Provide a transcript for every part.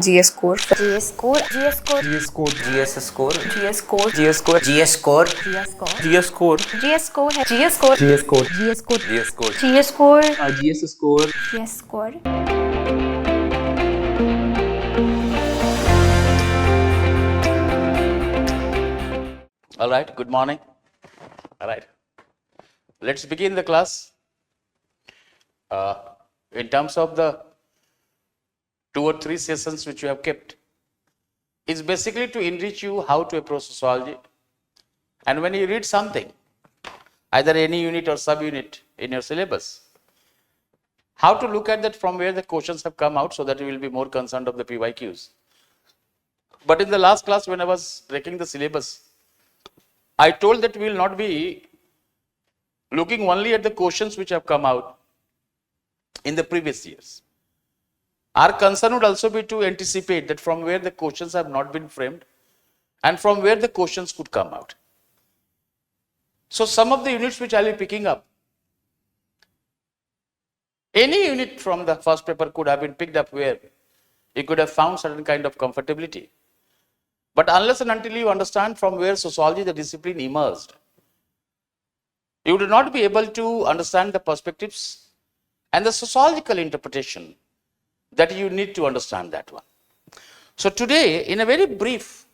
GS score, GS score, GS score, GS score, GS score, GS score, GS score, GS score, GS score, GS score, GS score है, GS score, GS score, GS score, GS score, GS score, GS score. GS score. All right, good morning. All right, let's begin the class. In terms of the 2 or 3 sessions which you have kept, is basically to enrich you how to approach sociology. And when you read something, either any unit or subunit in your syllabus, how to look at that from where the questions have come out so that you will be more concerned of the PYQs. But in the last class, when I was breaking the syllabus, I told that we will not be looking only at the questions which have come out in the previous years. Our concern would also be to anticipate that from where the questions have not been framed and from where the questions could come out. So some of the units which I'll be picking up, any unit from the first paper could have been picked up where you could have found certain kind of comfortability. But unless and until you understand from where sociology, the discipline, emerged, you would not be able to understand the perspectives and the sociological interpretation that you need to understand that one. So today, in a very brief,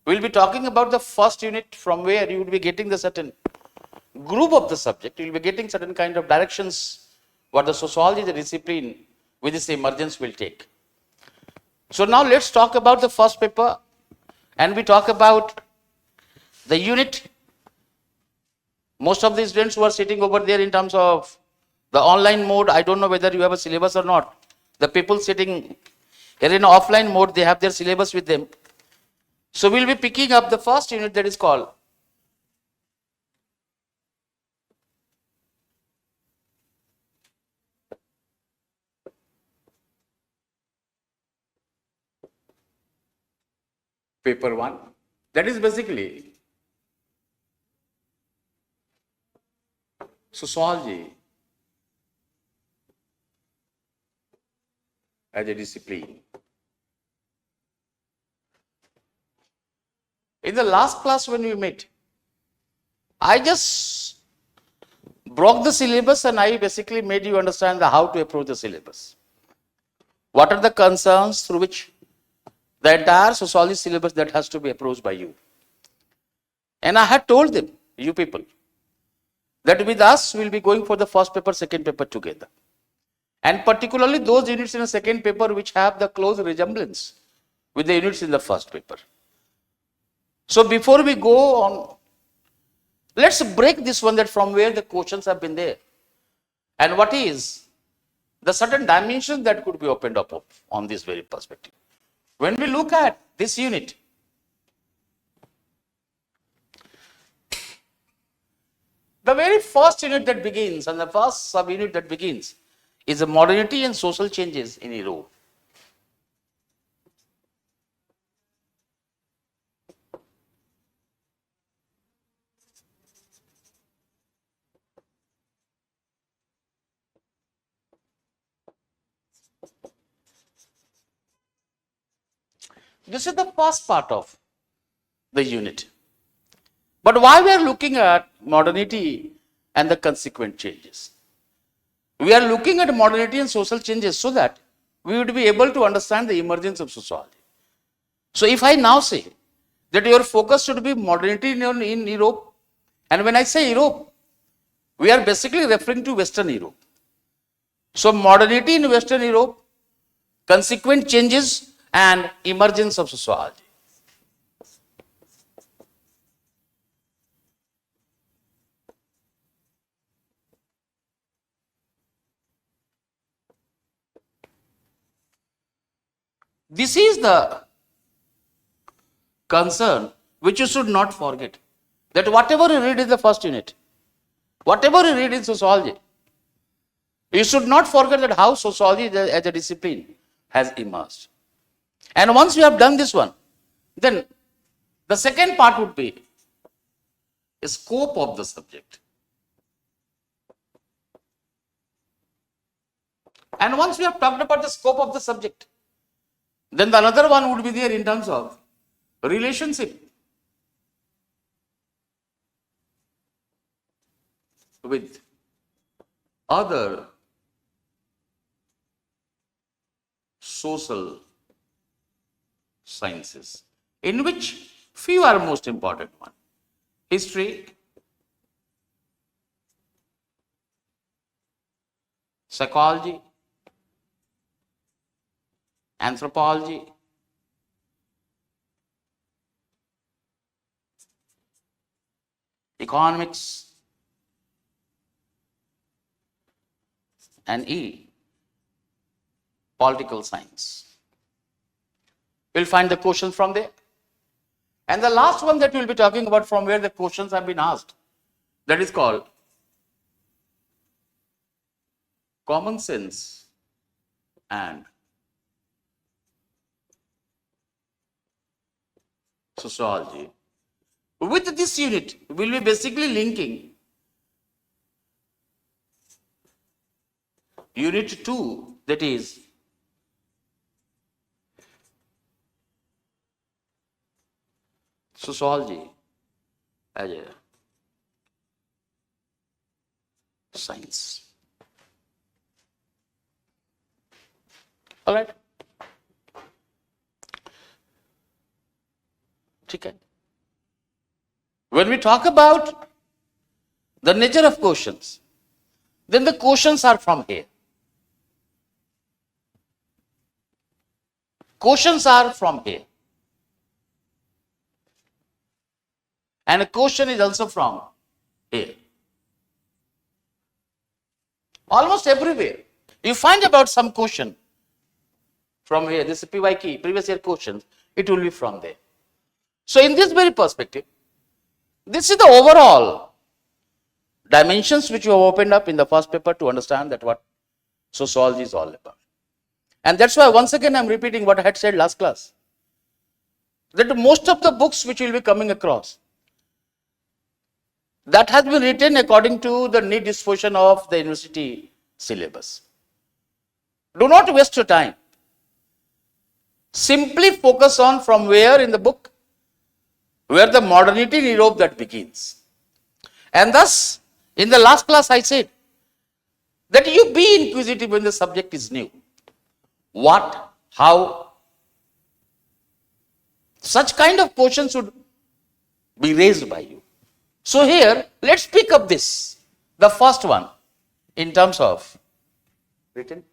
we'll be talking about the first unit from where you will be getting the certain group of the subject, you'll be getting certain kind of directions what the sociology, the discipline with this emergence will take. So now let's talk about the first paper and we talk about the unit. Most of the students who are sitting over there in terms of the online mode, I don't know whether you have a syllabus or not. The people sitting here in offline mode, they have their syllabus with them. So we'll be picking up the first unit that is called paper 1. That is basically sociology as a discipline. In the last class when we met, I just broke the syllabus and I basically made you understand how to approach the syllabus. What are the concerns through which the entire sociology syllabus that has to be approached by you. And I had told them, you people, that with us we'll be going for the first paper, second paper together. And particularly those units in the second paper which have the close resemblance with the units in the first paper. So before we go on, let's break this one that from where the questions have been there. And what is the certain dimensions that could be opened up on this very perspective. When we look at this unit, the very first unit that begins and the first subunit that begins is the modernity and social changes in Europe. This is the first part of the unit. But why we are looking at modernity and the consequent changes? We are looking at modernity and social changes so that we would be able to understand the emergence of sociology. So if I now say that your focus should be modernity in Europe, and when I say Europe, we are basically referring to Western Europe. So modernity in Western Europe, consequent changes and emergence of sociology. This is the concern which you should not forget, that whatever you read in the first unit, whatever you read in sociology, you should not forget that how sociology as a discipline has emerged. And once you have done this one, then the second part would be a scope of the subject. And once we have talked about the scope of the subject, Then the another one would be there in terms of relationship with other social sciences, in which few are most important one. History, psychology, anthropology, economics, and political science. We'll find the questions from there. And the last one that we'll be talking about from where the questions have been asked, that is called common sense and sociology. With this unit, we'll be basically linking unit 2, that is sociology as a science. All right. Okay. When we talk about the nature of questions, then the questions are from here. Questions are from here. And a question is also from here. Almost everywhere. You find about some question from here. This is PYQ, previous year questions. It will be from there. So in this very perspective, this is the overall dimensions which you have opened up in the first paper to understand that what sociology is all about. And that's why once again I am repeating what I had said last class. That most of the books which will be coming across, that has been written according to the need disposition of the university syllabus. Do not waste your time. Simply focus on from where in the book, where the modernity in Europe that begins. And thus, in the last class I said that you be inquisitive when the subject is new. What, how, such kind of questions should be raised by you. So here, let's pick up this, the first one, in terms of written.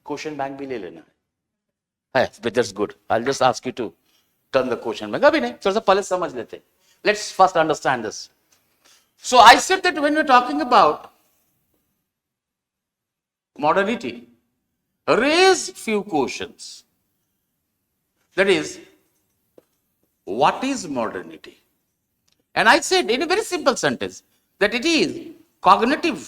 Question bank भी ले लेना है, but that's good. I'll just ask you to turn the question bank. अभी नहीं, थोड़ा सा पहले समझ लेते. Let's first understand this. So I said that when we're talking about modernity, raise few questions. That is, what is modernity? And I said in a very simple sentence that it is cognitive,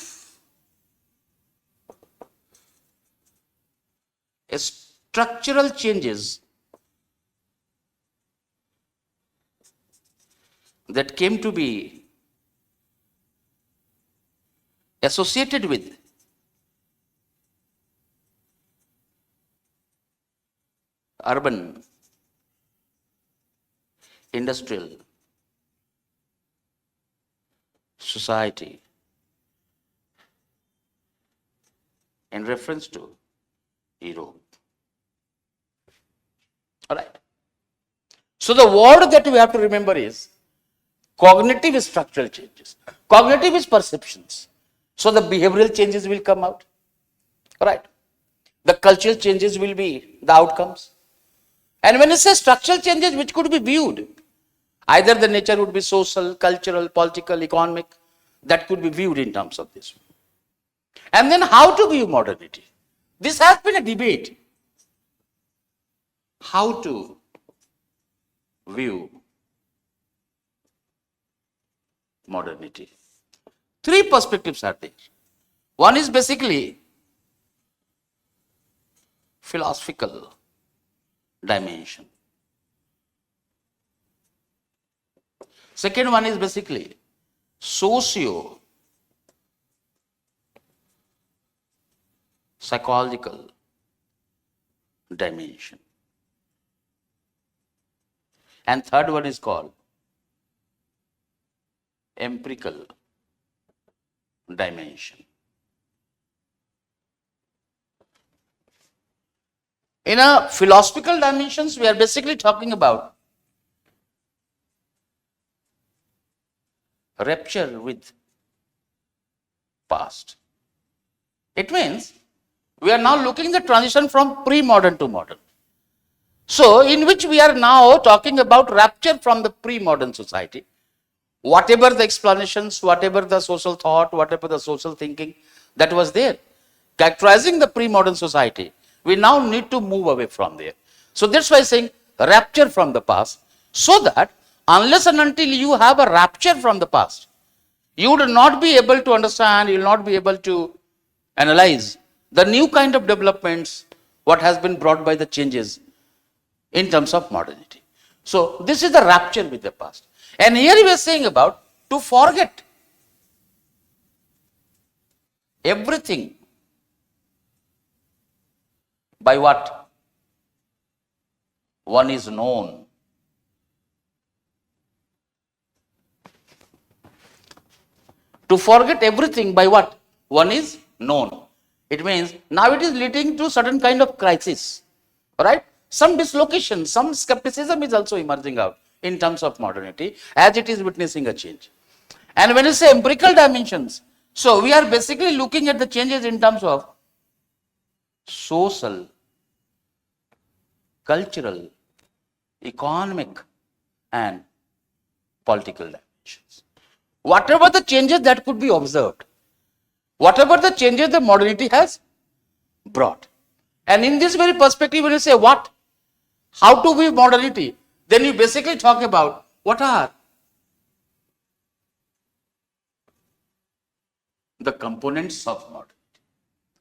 structural changes that came to be associated with urban, industrial society in reference to Europe. All right. So the word that we have to remember is cognitive structural changes. Cognitive is perceptions. So the behavioral changes will come out. All right. The cultural changes will be the outcomes. And when you say structural changes which could be viewed, either the nature would be social, cultural, political, economic, that could be viewed in terms of this. And then how to view modernity? This has been a debate. How to view modernity? Three perspectives are there. One is basically philosophical dimension. Second one is basically socio psychological dimension. And third one is called empirical dimension. In a philosophical dimensions, we are basically talking about rupture with past. It means we are now looking at the transition from pre-modern to modern. So, in which we are now talking about rupture from the pre-modern society. Whatever the explanations, whatever the social thought, whatever the social thinking that was there, characterizing the pre-modern society, we now need to move away from there. So that's why saying rapture from the past, so that unless and until you have a rapture from the past, you would not be able to understand, you will not be able to analyze the new kind of developments, what has been brought by the changes in terms of modernity. So this is the rapture with the past. And here we are saying about to forget everything by what one is known. To forget everything by what one is known. It means now it is leading to certain kind of crisis, right? Some dislocation, some skepticism is also emerging out in terms of modernity as it is witnessing a change. And when you say empirical dimensions, so we are basically looking at the changes in terms of social, cultural, economic, and political dimensions. Whatever the changes that could be observed, whatever the changes the modernity has brought. And in this very perspective, when you say what, how to view modernity, then you basically talk about what are the components of modernity.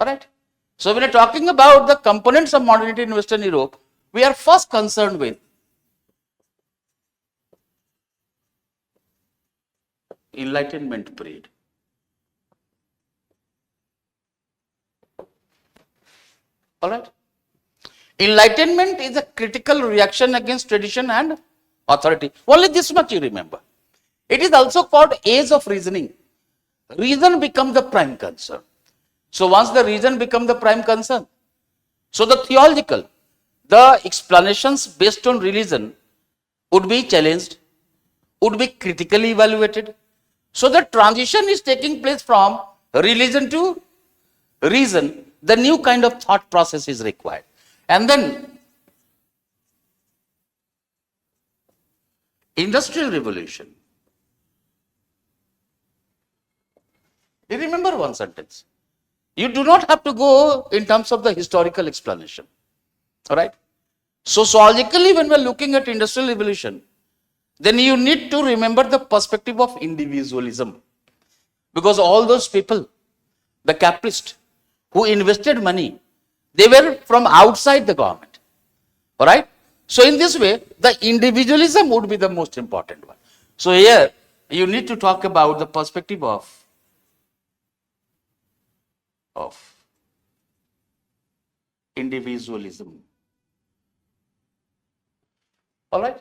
Alright? So when we are talking about the components of modernity in Western Europe, we are first concerned with Enlightenment period. Alright? Enlightenment is a critical reaction against tradition and authority. Only this much you remember. It is also called age of reasoning. Reason becomes the prime concern. So once the reason becomes the prime concern, so the theological, the explanations based on religion would be challenged, would be critically evaluated. So the transition is taking place from religion to reason. The new kind of thought process is required. And then Industrial Revolution. You remember one sentence. You do not have to go in terms of the historical explanation. Alright? Sociologically, when we are looking at Industrial Revolution, then you need to remember the perspective of individualism. Because all those people, the capitalists who invested money, they were from outside the government. Alright? So in this way, the individualism would be the most important one. So here, you need to talk about the perspective of individualism. Alright?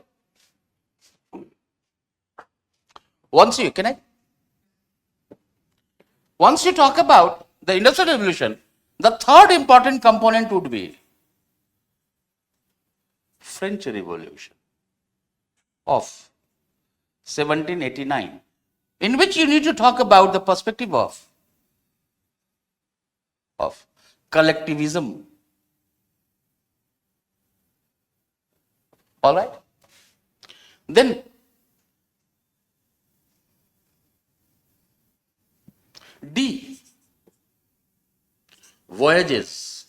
Once you talk about the Industrial Revolution, the third important component would be French Revolution of 1789, in which you need to talk about the perspective of collectivism. All right? Then D, voyages.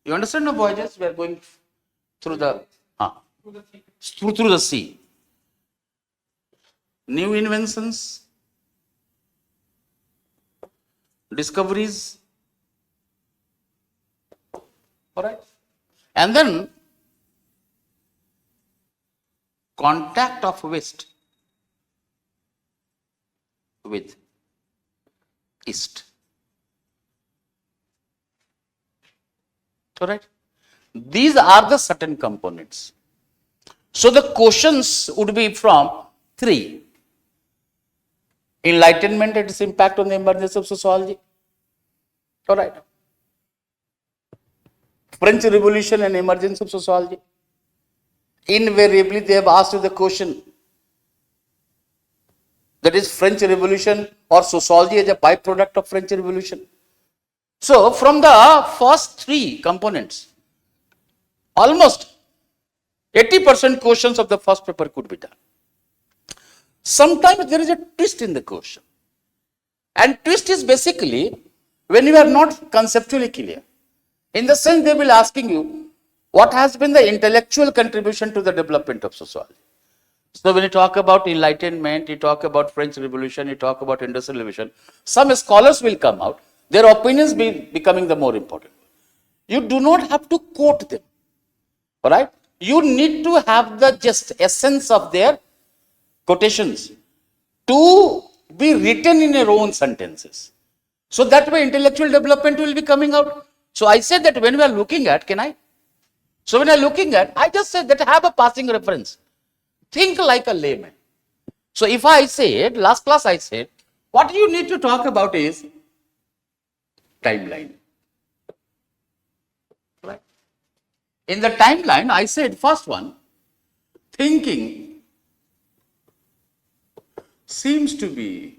You understand the voyages? We are going through the through the sea. New inventions, discoveries. All right? And then contact of West with East. Correct? These are the certain components. So the questions would be from three. Enlightenment and its impact on the emergence of sociology. All right. French Revolution and emergence of sociology. Invariably, they have asked you the question, that is French Revolution or sociology as a byproduct of French Revolution. So, from the first three components, almost 80% questions of the first paper could be done. Sometimes there is a twist in the question. And twist is basically when you are not conceptually clear. In the sense they will asking you, what has been the intellectual contribution to the development of sociology? So when you talk about enlightenment, you talk about French Revolution, you talk about Industrial Revolution, some scholars will come out, their opinions becoming the more important. You do not have to quote them. All right? You need to have the just essence of their quotations to be written in your own sentences. So that way intellectual development will be coming out. So I said that when we are looking at, So when I am looking at, I just said that have a passing reference. Think like a layman. So if I said, last class I said, what you need to talk about is timeline. Right? In the timeline, I said first one, thinking seems to be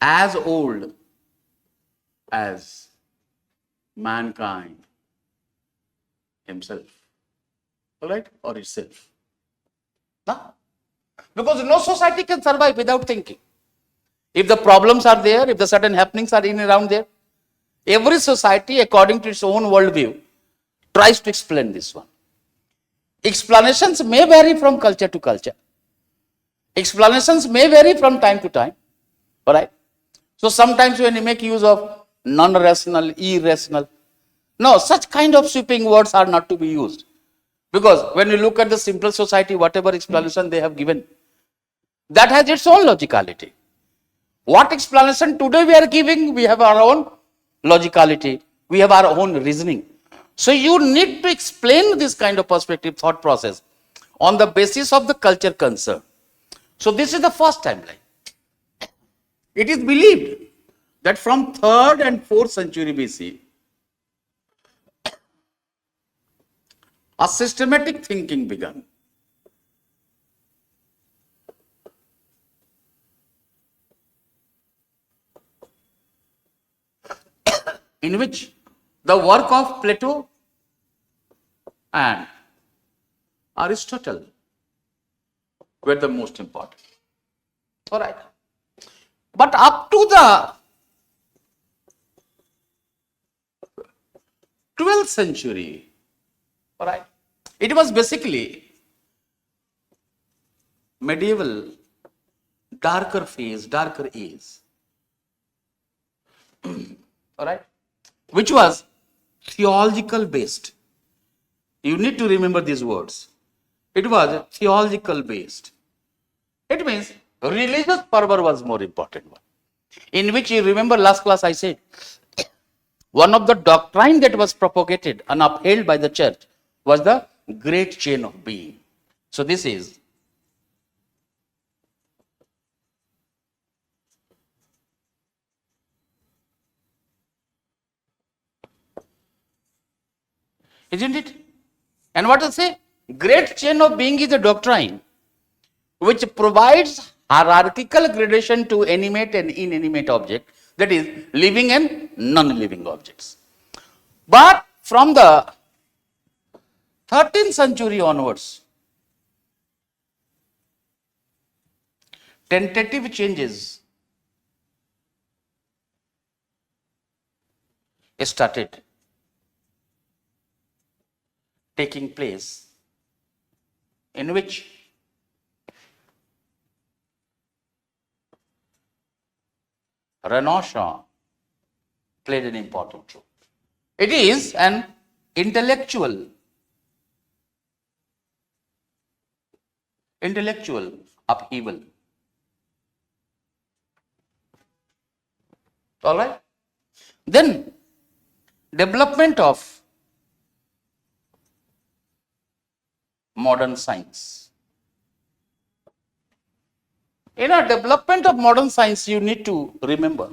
as old as mankind himself, all right, or itself. Huh? Because no society can survive without thinking. If the problems are there, if the certain happenings are in and around there, every society, according to its own worldview, tries to explain this one. Explanations may vary from culture to culture. Explanations may vary from time to time, all right. So sometimes when you make use of non-rational, irrational, no, such kind of sweeping words are not to be used. Because when you look at the simple society, whatever explanation they have given, that has its own logicality. What explanation today we are giving, we have our own logicality, we have our own reasoning. So you need to explain this kind of perspective, thought process on the basis of the culture concerned. So this is the first timeline. It is believed that from 3rd and 4th century BC, a systematic thinking began. In which the work of Plato and Aristotle were the most important. All right. But up to the 12th century, all right, it was basically medieval, darker phase, darker age, all right, which was theological based. You need to remember these words. It was theological based. It means religious fervor was more important one. In which you remember last class I said, one of the doctrine that was propagated and upheld by the church was the great chain of being. So this is isn't it? And what to say? Great chain of being is a doctrine which provides hierarchical gradation to animate and inanimate object, that is living and non-living objects. But from the 13th century onwards, tentative changes started taking place, in which Renaissance played an important role. It is an intellectual upheaval. All right. Then development of modern science. In a development of modern science, you need to remember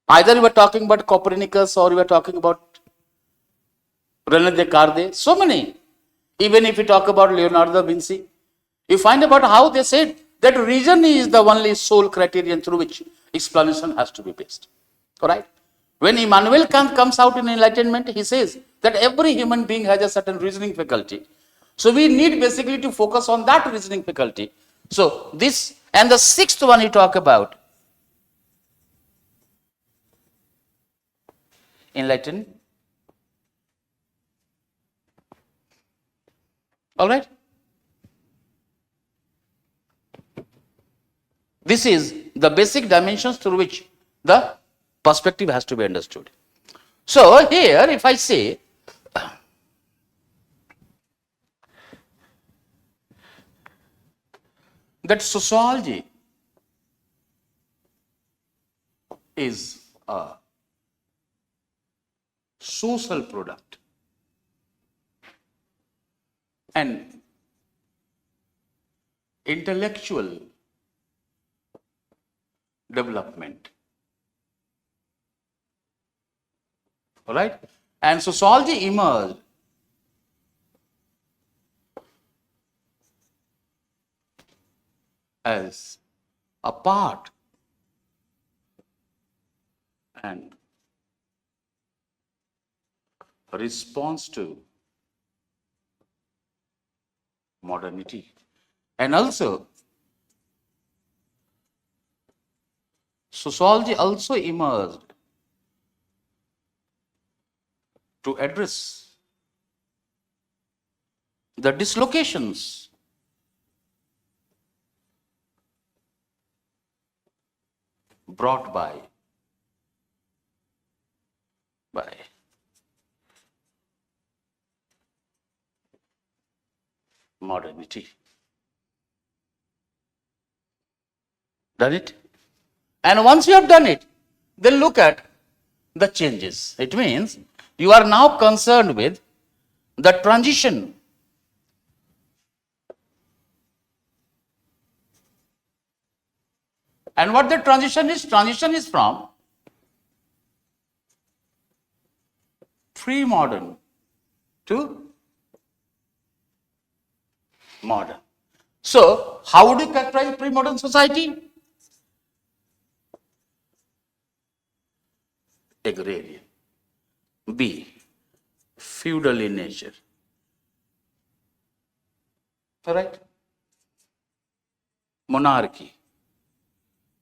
either you are talking about Copernicus or you are talking about René Descartes, so many. Even if you talk about Leonardo da Vinci, you find about how they said that reason is the only sole criterion through which explanation has to be based. Alright? When Immanuel Kant comes out in Enlightenment, he says that every human being has a certain reasoning faculty. So we need basically to focus on that reasoning faculty. So this and the sixth one you talk about, enlighten. Alright? This is the basic dimensions through which the perspective has to be understood. So here if I say that sociology is a social product and intellectual development. All right? And sociology emerged as a part and a response to modernity. And also, sociology also emerged to address the dislocations brought by modernity. Done it? And once you have done it, then look at the changes. It means you are now concerned with the transition and what the transition is from pre-modern to modern. So, how would you characterize pre-modern society? Agrarian. B. Feudal in nature. Alright? Monarchy.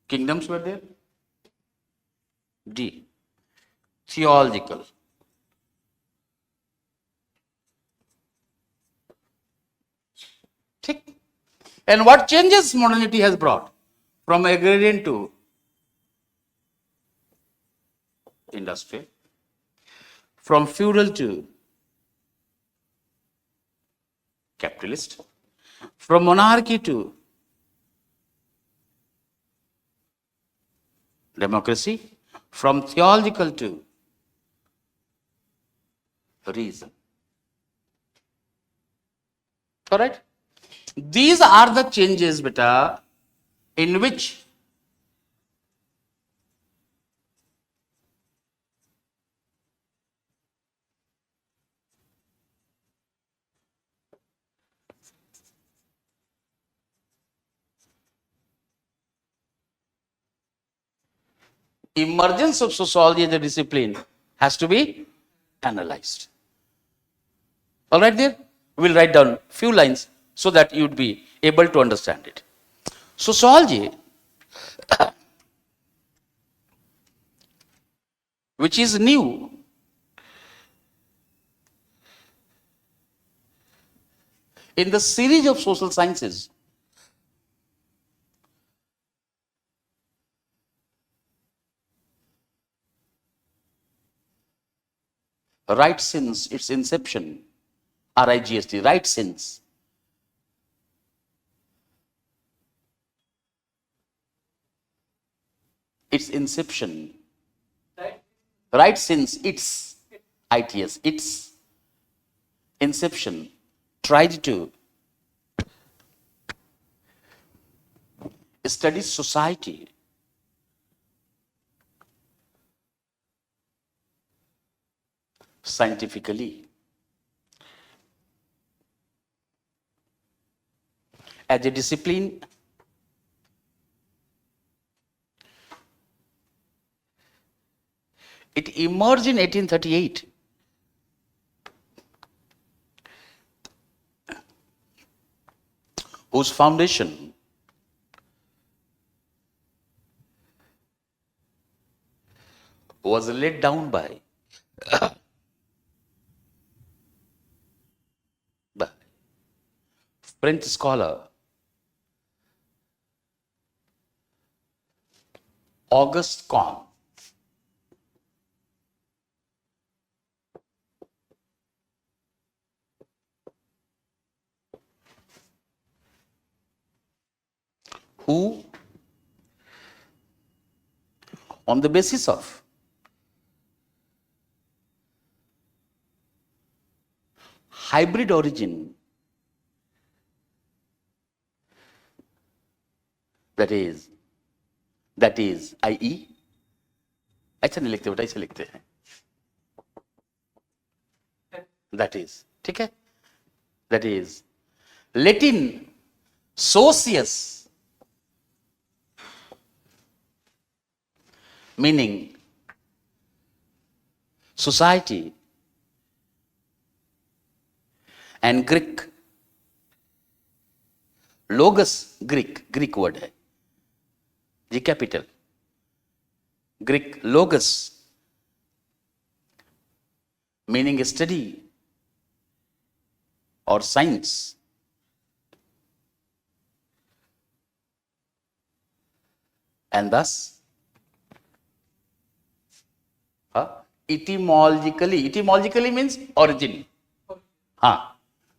Kingdoms were there. D. Theological. And what changes modernity has brought? From agrarian to industrial, from feudal to capitalist, from monarchy to democracy, from theological to reason. Correct? These are the changes, beta, in which emergence of sociology as a discipline has to be analyzed. All right, there? We'll write down few lines so that you'd be able to understand it. Sociology, which is new, in the series of social sciences, right since its inception, RIGST, right since its inception, right since its inception, tried to study society scientifically as a discipline. It emerged in 1838 whose foundation was laid down by the French scholar Auguste Comte, who, on the basis of hybrid origin, that is i.e. ऐसा नहीं लिखते बेटा, ऐसे लिखते हैं, that is, ठीक है, that is Latin socius, meaning society, and Greek logos, Greek word है, G capital, Greek logos, meaning study or science, and thus etymologically means origin.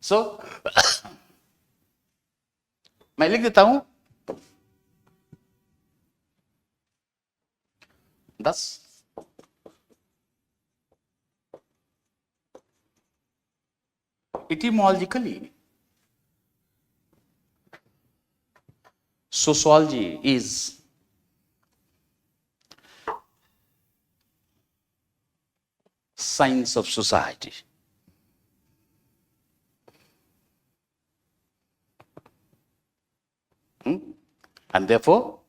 So मैं लिख देता हूं, thus etymologically sociology is science of society. And therefore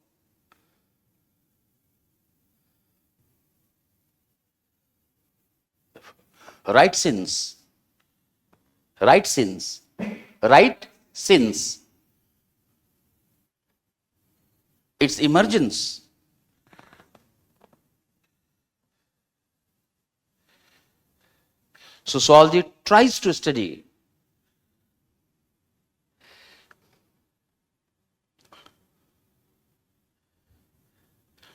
right since its emergence, sociology tries to study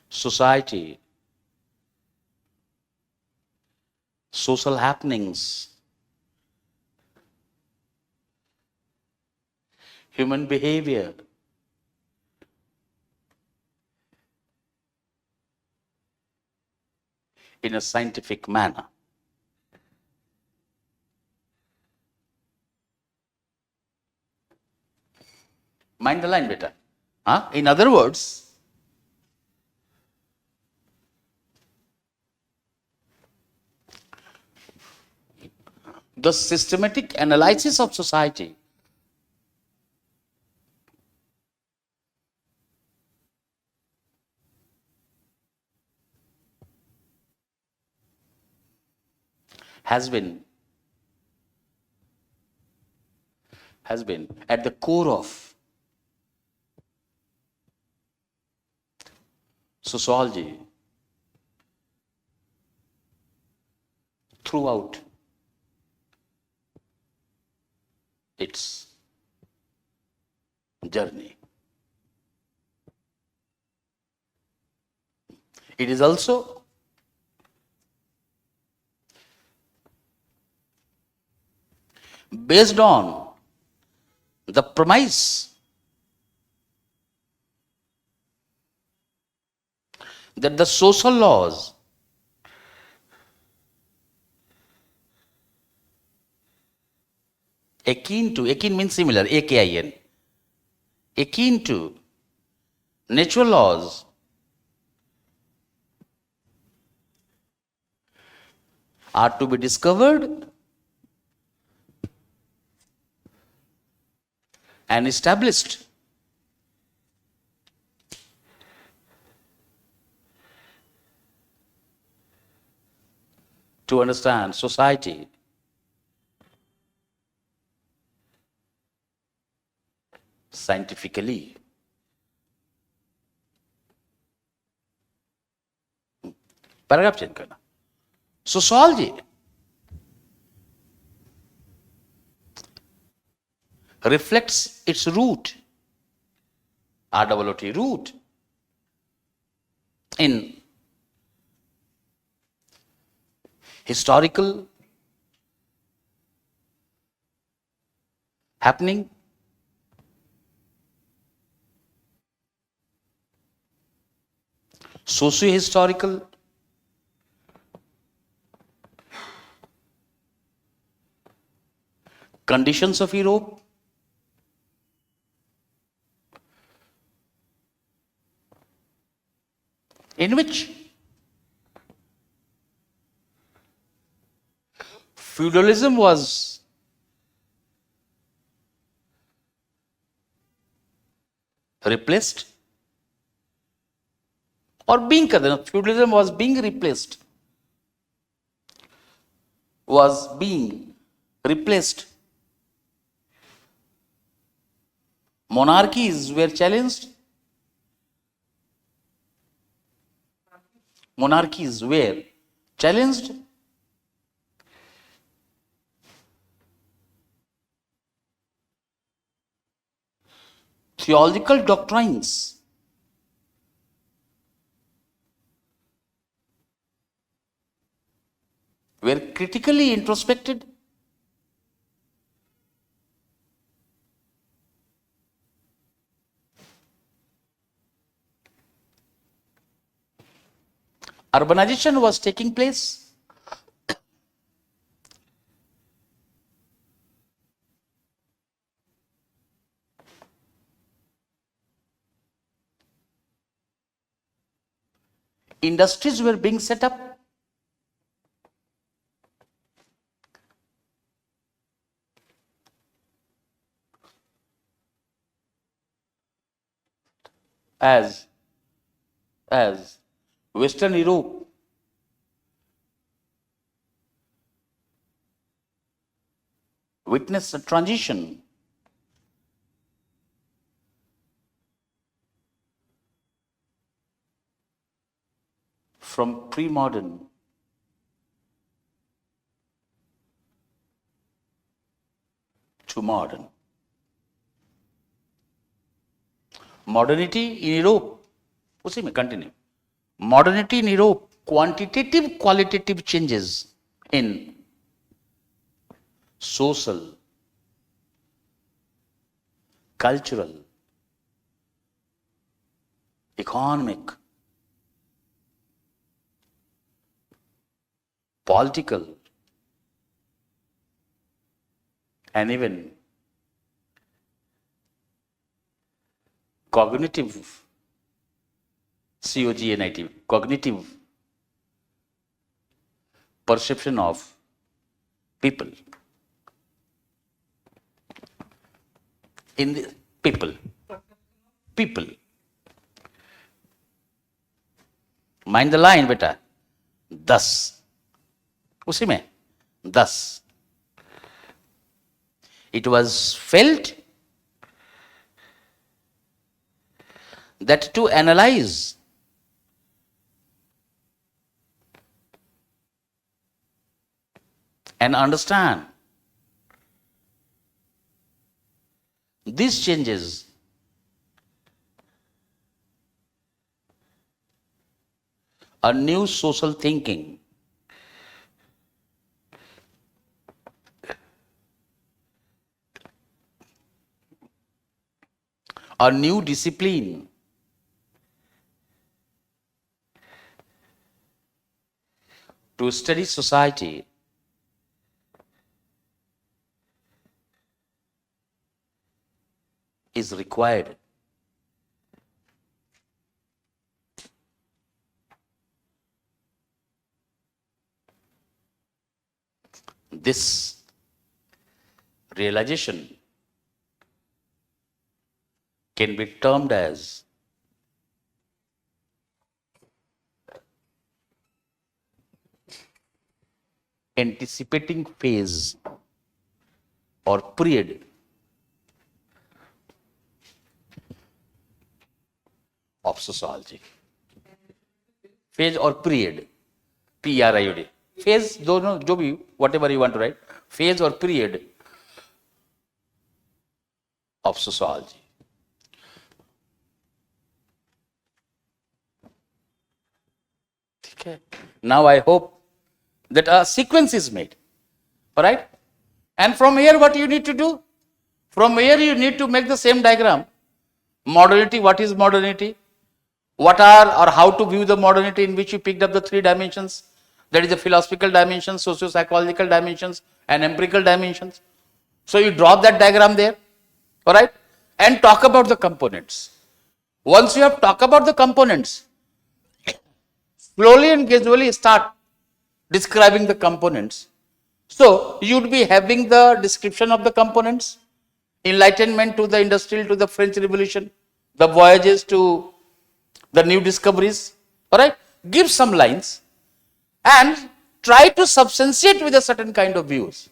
society, social happenings, human behavior, in a scientific manner. Mind the line, beta. In other words, the systematic analysis of society has been at the core of sociology throughout its journey. It is also based on the premise that the social laws akin means similar, AKIN, akin to natural laws are to be discovered and established to understand society scientifically. Paragraph change करना. Sociology reflects its root, ROOT, root, in historical happening, socio-historical conditions of Europe, in which feudalism was replaced, or being कर देना, feudalism was being replaced, monarchies were challenged, theological doctrines were critically introspected, urbanization was taking place, industries were being set up, as Western Europe witnessed a transition from pre-modern to modern. Modernity in Europe, उसी में continue. Modernity in Europe, quantitative, qualitative changes in social, cultural, economic, political, and even cognitive, COGNIT, cognitive perception of people. In the people. Mind the line, beta. Thus. उसी में thus. It was felt that to analyze and understand these changes a new social thinking a new discipline to study society is required. This realization can be termed as anticipating phase or period of sociology. Phase or period, P-R-I-O-D. Phase, जो भी, whatever you want to write, phase or period of sociology. Okay. Now I hope that a sequence is made. All right. And from here, what you need to do? From here, you need to make the same diagram. Modernity, what is modernity? What are or how to view the modernity, in which you picked up the 3 dimensions. That is the philosophical dimensions, socio-psychological dimensions, and empirical dimensions. So you draw that diagram there. All right. And talk about the components. Once you have talked about the components, slowly and gradually start describing the components. So you would be having the description of the components, enlightenment to the industrial, to the French Revolution, the voyages to the new discoveries. All right, give some lines and try to substantiate with a certain kind of views,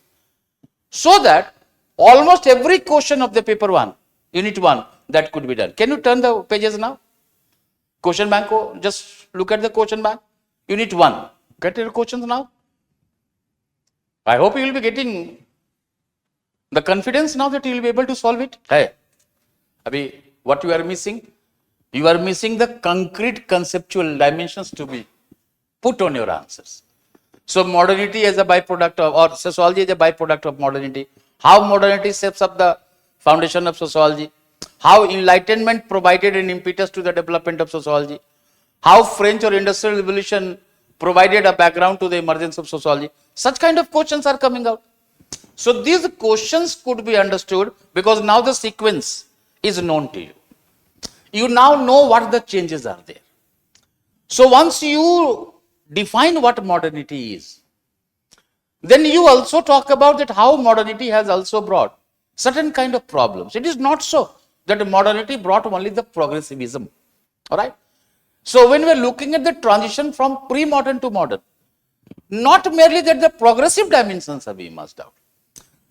so that almost every question of the paper 1, unit 1, that could be done. Can you turn the pages now? Question bank, just look at the question bank. Unit 1. Get your questions now. I hope you will be getting the confidence now that you will be able to solve it. Hey, Abhi, what you are missing? You are missing the concrete conceptual dimensions to be put on your answers. So modernity as a byproduct of, or sociology as a byproduct of modernity. How modernity sets up the foundation of sociology. How enlightenment provided an impetus to the development of sociology. How French or Industrial Revolution provided a background to the emergence of sociology. Such kind of questions are coming out. So these questions could be understood because now the sequence is known to you. You now know what the changes are there. So once you define what modernity is, then you also talk about that how modernity has also brought certain kind of problems. It is not so that modernity brought only the progressivism. All right. So when we are looking at the transition from pre-modern to modern, not merely that the progressive dimensions have emerged out.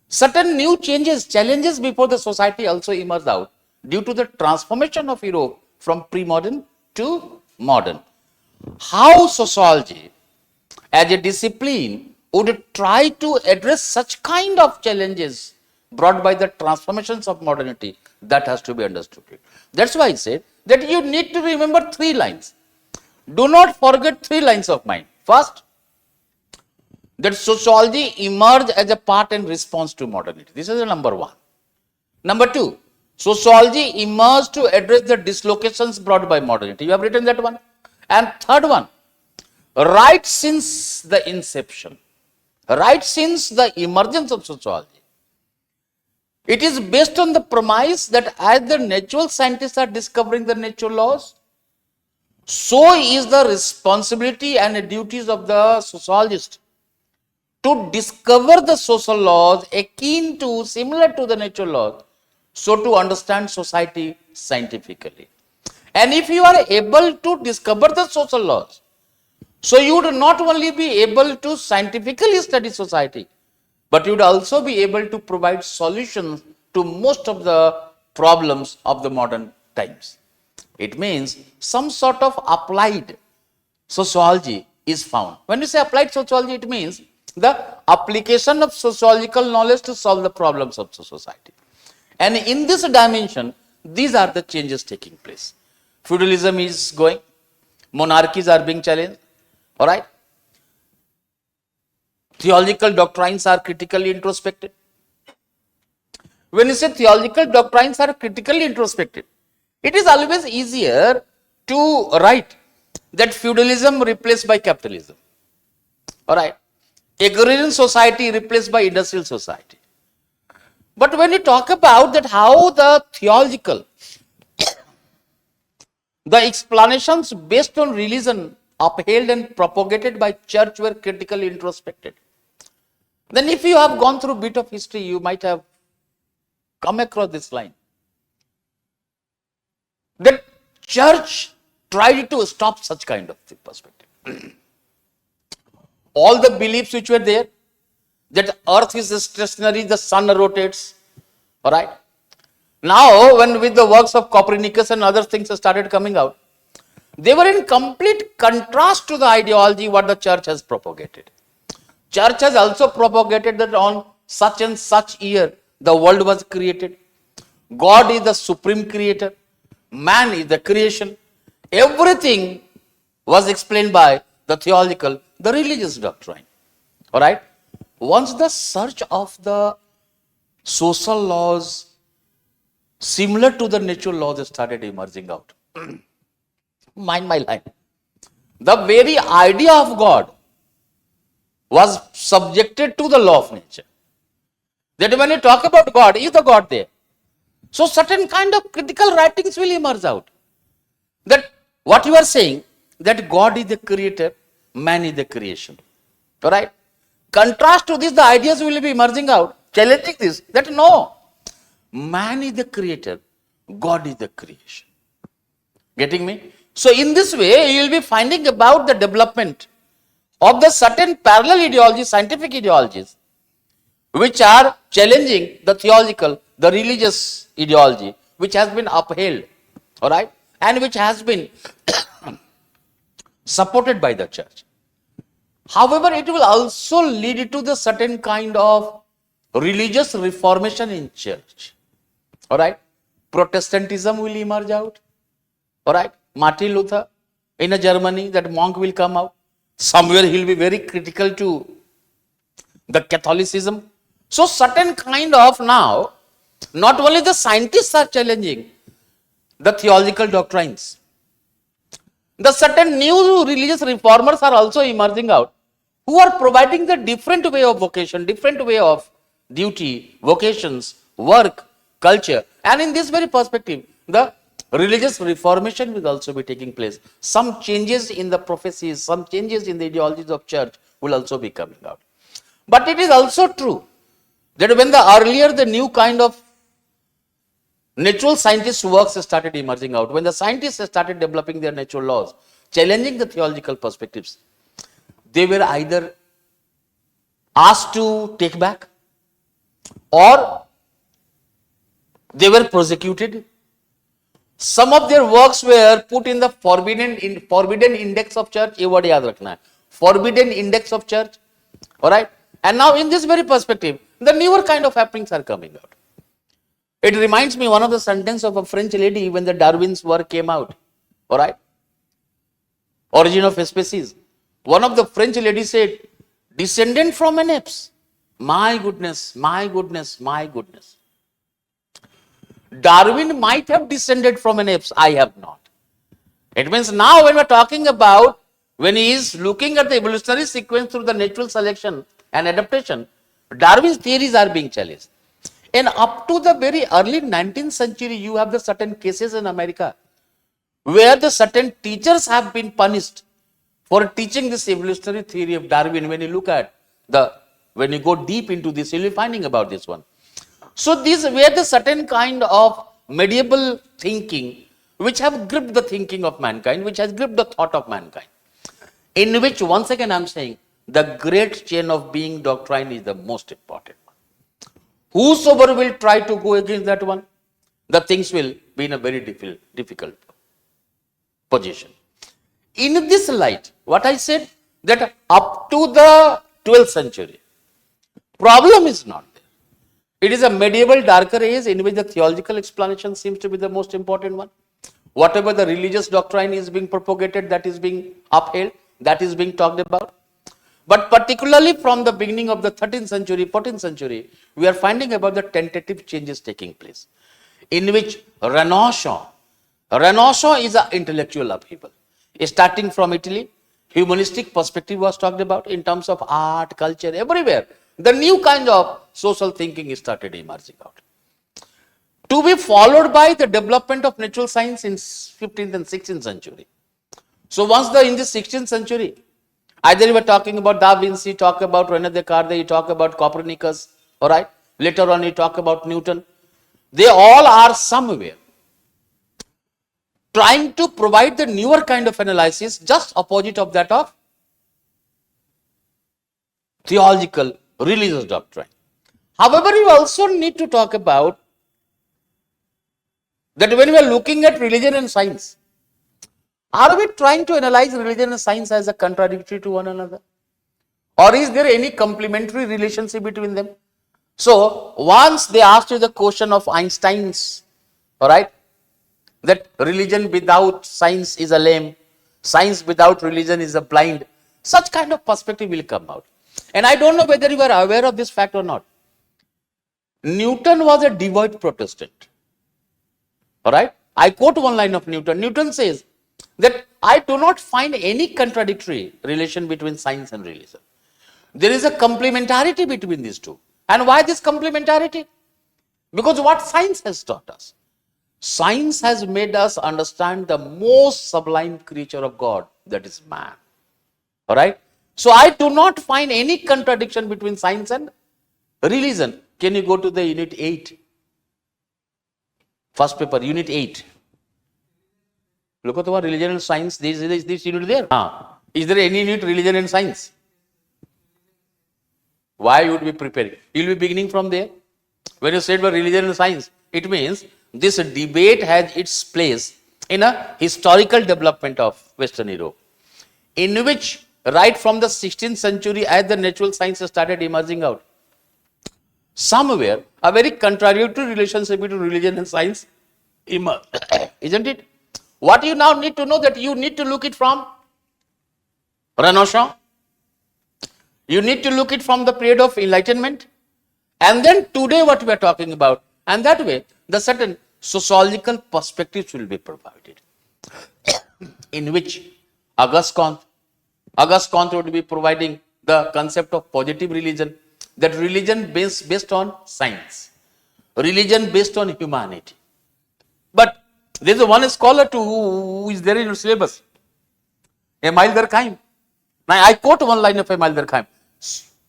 Certain new changes, challenges before the society also emerged out due to the transformation of Europe from pre-modern to modern. How sociology as a discipline would try to address such kind of challenges brought by the transformations of modernity, that has to be understood. That's why I said that you need to remember 3 lines. Do not forget 3 lines of mind. First, that sociology emerged as a part and response to modernity. This is the number 1. Number 2, sociology emerged to address the dislocations brought by modernity. You have written that one. And third one, right since the inception, right since the emergence of sociology, it is based on the premise that as the natural scientists are discovering the natural laws, so is the responsibility and the duties of the sociologist to discover the social laws akin to, similar to the natural laws, so to understand society scientifically. And if you are able to discover the social laws, so you would not only be able to scientifically study society, but you would also be able to provide solutions to most of the problems of the modern times. It means some sort of applied sociology is found. When you say applied sociology, it means the application of sociological knowledge to solve the problems of the society. And in this dimension, these are the changes taking place. Feudalism is going, monarchies are being challenged, all right? Theological doctrines are critically introspected. When you say theological doctrines are critically introspected, it is always easier to write that feudalism replaced by capitalism, all right? Agrarian society replaced by industrial society. But when you talk about that, how the theological, the explanations based on religion upheld and propagated by church were critically introspected. Then if you have gone through a bit of history, you might have come across this line. That church tried to stop such kind of perspective. All the beliefs which were there, that earth is stationary, the sun rotates, all right. Now, when with the works of Copernicus and other things started coming out, they were in complete contrast to the ideology what the church has propagated. Church has also propagated that on such and such year the world was created. God is the supreme creator. Man is the creation. Everything was explained by the theological, the religious doctrine. All right. Once the search of the social laws similar to the natural laws started emerging out. Mind my line. The very idea of God was subjected to the law of nature. That when you talk about God, is the God there? So certain kind of critical writings will emerge out. That what you are saying, that God is the creator, man is the creation. Alright? Contrast to this, the ideas will be emerging out, challenging this, that no, man is the creator, God is the creation. Getting me? So in this way, you will be finding about the development of the certain parallel ideologies, scientific ideologies, which are challenging the theological, the religious ideology, which has been upheld, all right, and which has been supported by the church. However, it will also lead to the certain kind of religious reformation in church. All right, Protestantism will emerge out. All right, Martin Luther in Germany, that monk will come out. Somewhere he will be very critical to the Catholicism. So certain kind of now, not only the scientists are challenging the theological doctrines, the certain new religious reformers are also emerging out, who are providing the different way of vocation, different way of duty, vocations, work, culture. And in this very perspective, the religious reformation will also be taking place. Some changes in the prophecies, some changes in the ideologies of church will also be coming out. But it is also true that when the earlier the new kind of natural scientist works started emerging out, when the scientists started developing their natural laws, challenging the theological perspectives, they were either asked to take back or they were prosecuted. Some of their works were put in the forbidden index of church. ये word याद रखना है. Forbidden index of church. All right. And now in this very perspective, the newer kind of happenings are coming out. It reminds me one of the sentence of a French lady when the Darwin's work came out. All right. Origin of Species. One of the French ladies said, descendant from an apes. My goodness, my goodness, my goodness. Darwin might have descended from an apes, I have not. It means now when we are talking about, when he is looking at the evolutionary sequence through the natural selection and adaptation, Darwin's theories are being challenged. And up to the very early 19th century, you have the certain cases in America where the certain teachers have been punished for teaching this evolutionary theory of Darwin. When you look at when you go deep into this, you'll be finding about this one. So these were the certain kind of medieval thinking which have gripped the thinking of mankind, which has gripped the thought of mankind, in which once again I'm saying the great chain of being doctrine is the most important one. Whosoever will try to go against that one, the things will be in a very difficult position. In this light, what I said, that up to the 12th century, problem is not there. It is a medieval darker age in which the theological explanation seems to be the most important one. Whatever the religious doctrine is being propagated, that is being upheld, that is being talked about. But particularly from the beginning of the 13th century, 14th century, we are finding about the tentative changes taking place, in which Renaissance is an intellectual upheaval. Starting from Italy, humanistic perspective was talked about in terms of art, culture, everywhere. the new kind of social thinking started emerging out. To be followed by the development of natural science in 15th and 16th century. So once in the 16th century, either you were talking about Da Vinci, talk about René Descartes, you talk about Copernicus, all right? Later on, you talk about Newton. They all are somewhere trying to provide the newer kind of analysis, just opposite of that of theological, religious doctrine. However, you also need to talk about that when we are looking at religion and science, are we trying to analyze religion and science as a contradictory to one another? Or is there any complementary relationship between them? So, once they asked you the question of Einstein's, all right, that religion without science is a lame, science without religion is a blind, such kind of perspective will come out. And I don't know whether you are aware of this fact or not. Newton was a devout Protestant. All right. I quote one line of Newton. Newton says that I do not find any contradictory relation between science and religion. There is a complementarity between these two. And why this complementarity? Because what science has taught us? Science has made us understand the most sublime creature of God, that is man. All right. So I do not find any contradiction between science and religion. Can you go to the unit 8? First paper, unit 8. Look at the word religion and science. This unit there. Is there any unit religion and science? Why you would be preparing? You will be beginning from there. When you said about religion and science, it means this debate has its place in a historical development of Western Europe, in which right from the 16th century, as the natural sciences started emerging out, somewhere a very contradictory relationship between religion and science emerged, isn't it? What you now need to know, that you need to look it from Renaissance, you need to look it from the period of Enlightenment, and then today what we are talking about, and that way the certain sociological perspectives will be provided, in which Auguste Comte would be providing the concept of positive religion, that religion based on science, religion based on humanity. But there is one scholar who is there in your syllabus, Emile Durkheim. Now I quote one line of Emile Durkheim.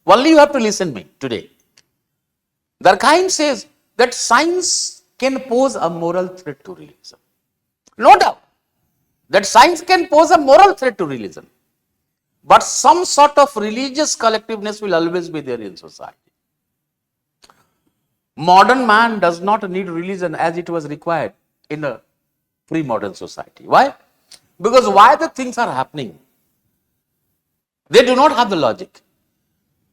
Only you have to listen to me today. Durkheim says that science can pose a moral threat to religion. No doubt that science can pose a moral threat to religion. But some sort of religious collectiveness will always be there in society. Modern man does not need religion as it was required in a pre-modern society. Why? Because why the things are happening? They do not have the logic.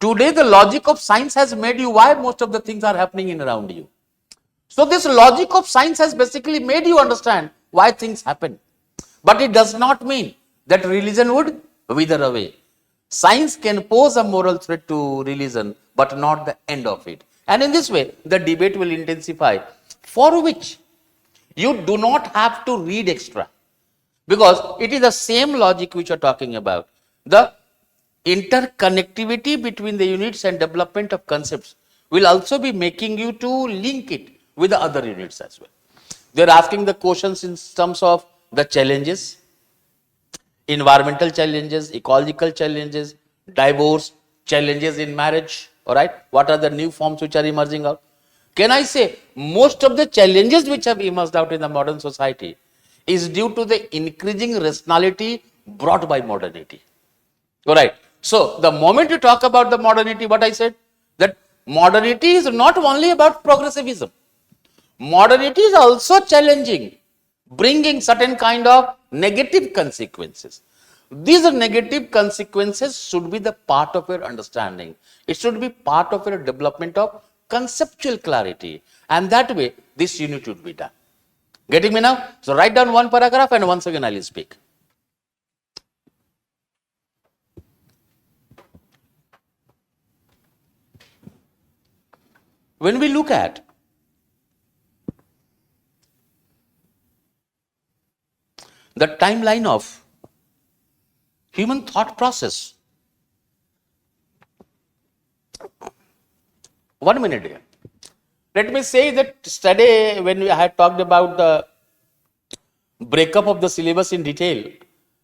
Today the logic of science has made you why most of the things are happening in around you. So this logic of science has basically made you understand why things happen. But it does not mean that religion would wither away. Science can pose a moral threat to religion, but not the end of it. And in this way, the debate will intensify, for which you do not have to read extra, because it is the same logic which you are talking about. The interconnectivity between the units and development of concepts will also be making you to link it with the other units as well. They are asking the questions in terms of the challenges, environmental challenges, ecological challenges, divorce, challenges in marriage, all right? What are the new forms which are emerging out? Can I say most of the challenges which have emerged out in the modern society is due to the increasing rationality brought by modernity, all right? So the moment you talk about the modernity, what I said, that modernity is not only about progressivism. Modernity is also challenging, bringing certain kind of negative consequences. These negative consequences should be the part of your understanding. It should be part of your development of conceptual clarity. And that way, this unit should be done. Getting me now? So write down one paragraph and once again I will speak. When we look at the timeline of human thought process, 1 minute here. Let me say that yesterday when I had talked about the breakup of the syllabus in detail,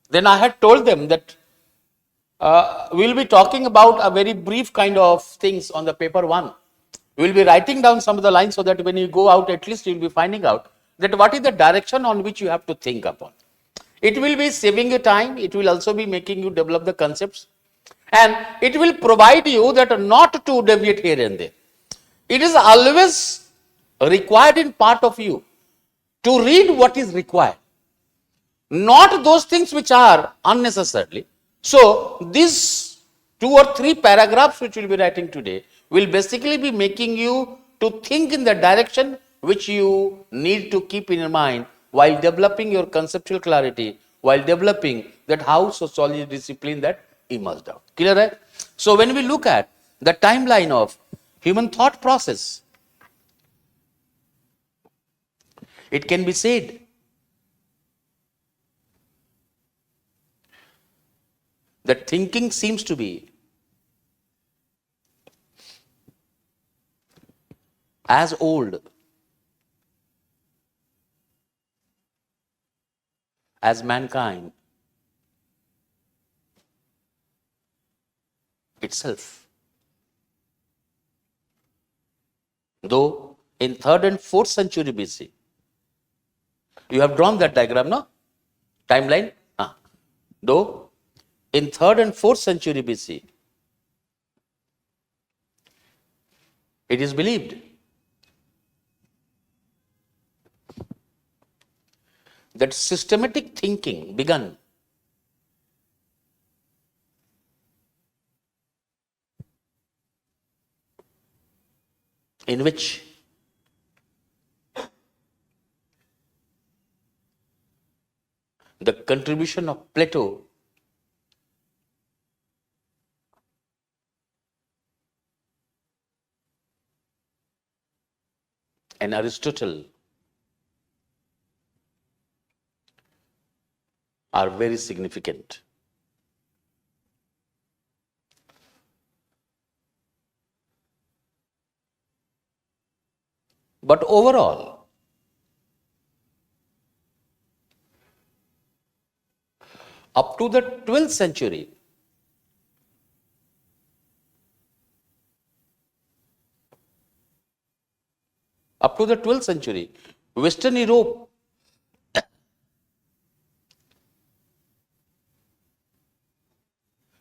then I had told them that we will be talking about a very brief kind of things on the paper 1. We will be writing down some of the lines so that when you go out, at least you will be finding out that what is the direction on which you have to think upon. It will be saving you time. It will also be making you develop the concepts. And it will provide you that not to deviate here and there. It is always required in part of you to read what is required, not those things which are unnecessarily. So, these 2 or 3 paragraphs which we will be writing today will basically be making you to think in the direction which you need to keep in your mind while developing your conceptual clarity, while developing that how sociology discipline that emerged out. Clear, right? So, when we look at the timeline of human thought process, it can be said that thinking seems to be as old as mankind itself. Though in 3rd and 4th century BC, you have drawn that diagram, no? Timeline? Though in 3rd and 4th century BC, it is believed that systematic thinking began in which the contribution of Plato and Aristotle are very significant. But overall, up to the 12th century, Western Europe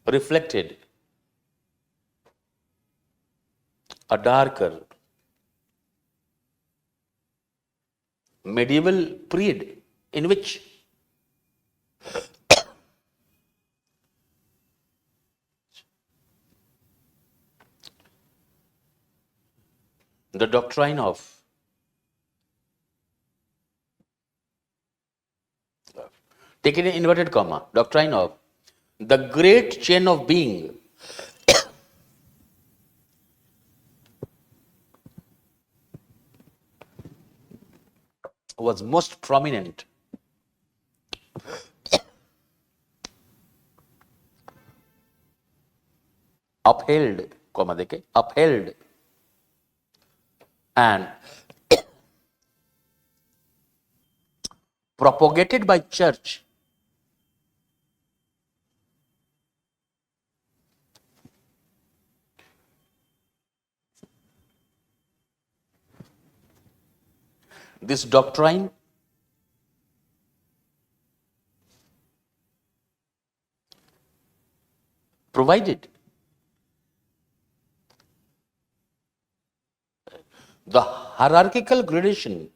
reflected a darker medieval period in which the doctrine of take it in inverted comma, doctrine of the great chain of being was most prominent. Upheld, comma deke, upheld and propagated by church this doctrine provided the hierarchical gradation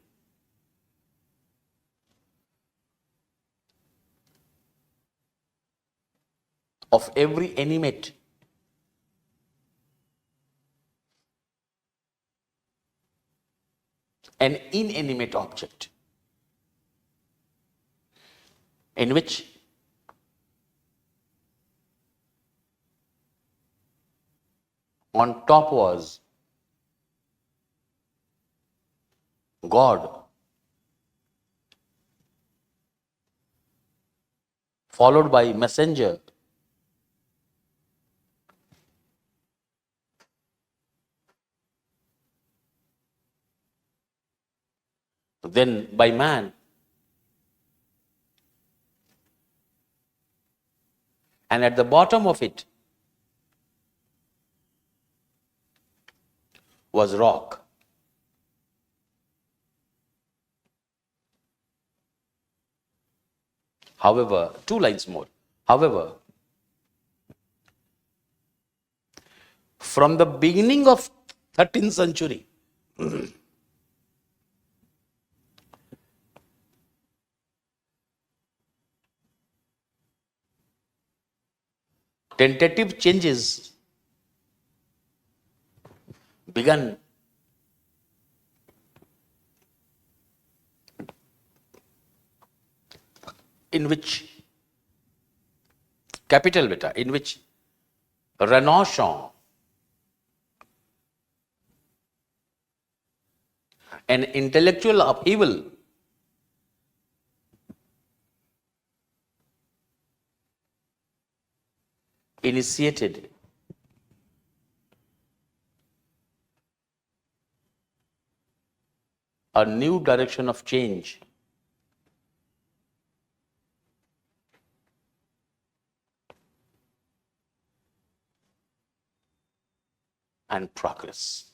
of every animate and inanimate object, in which on top was God, followed by messenger, then by man. And at the bottom of it was rock. However, 2 lines more. However, from the beginning of 13th century, tentative changes began in which capital beta, in which Renaissance, an intellectual upheaval, initiated a new direction of change and progress.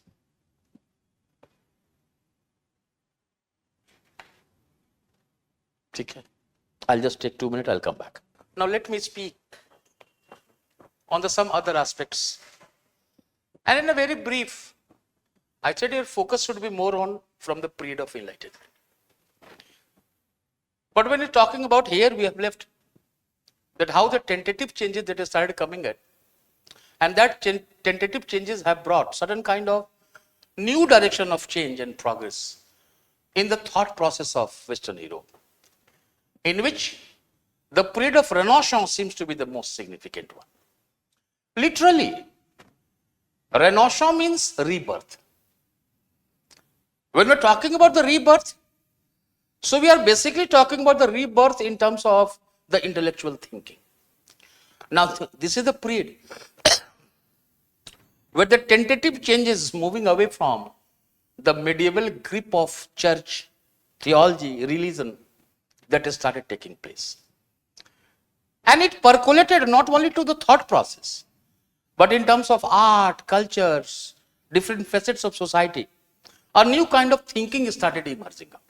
Okay. I'll just take 2 minutes, I'll come back. Now let me speak on the some other aspects. And in a very brief, I said your focus should be more on from the period of enlightenment. But when you're talking about here, we have left that how the tentative changes that have started coming at, and that tentative changes have brought certain kind of new direction of change and progress in the thought process of Western Europe, in which the period of Renaissance seems to be the most significant one. Literally, Renaissance means rebirth. When we're talking about the rebirth, so we are basically talking about the rebirth in terms of the intellectual thinking. Now, this is the period where the tentative changes moving away from the medieval grip of church, theology, religion that has started taking place. And it percolated not only to the thought process, but in terms of art, cultures, different facets of society, a new kind of thinking started emerging out.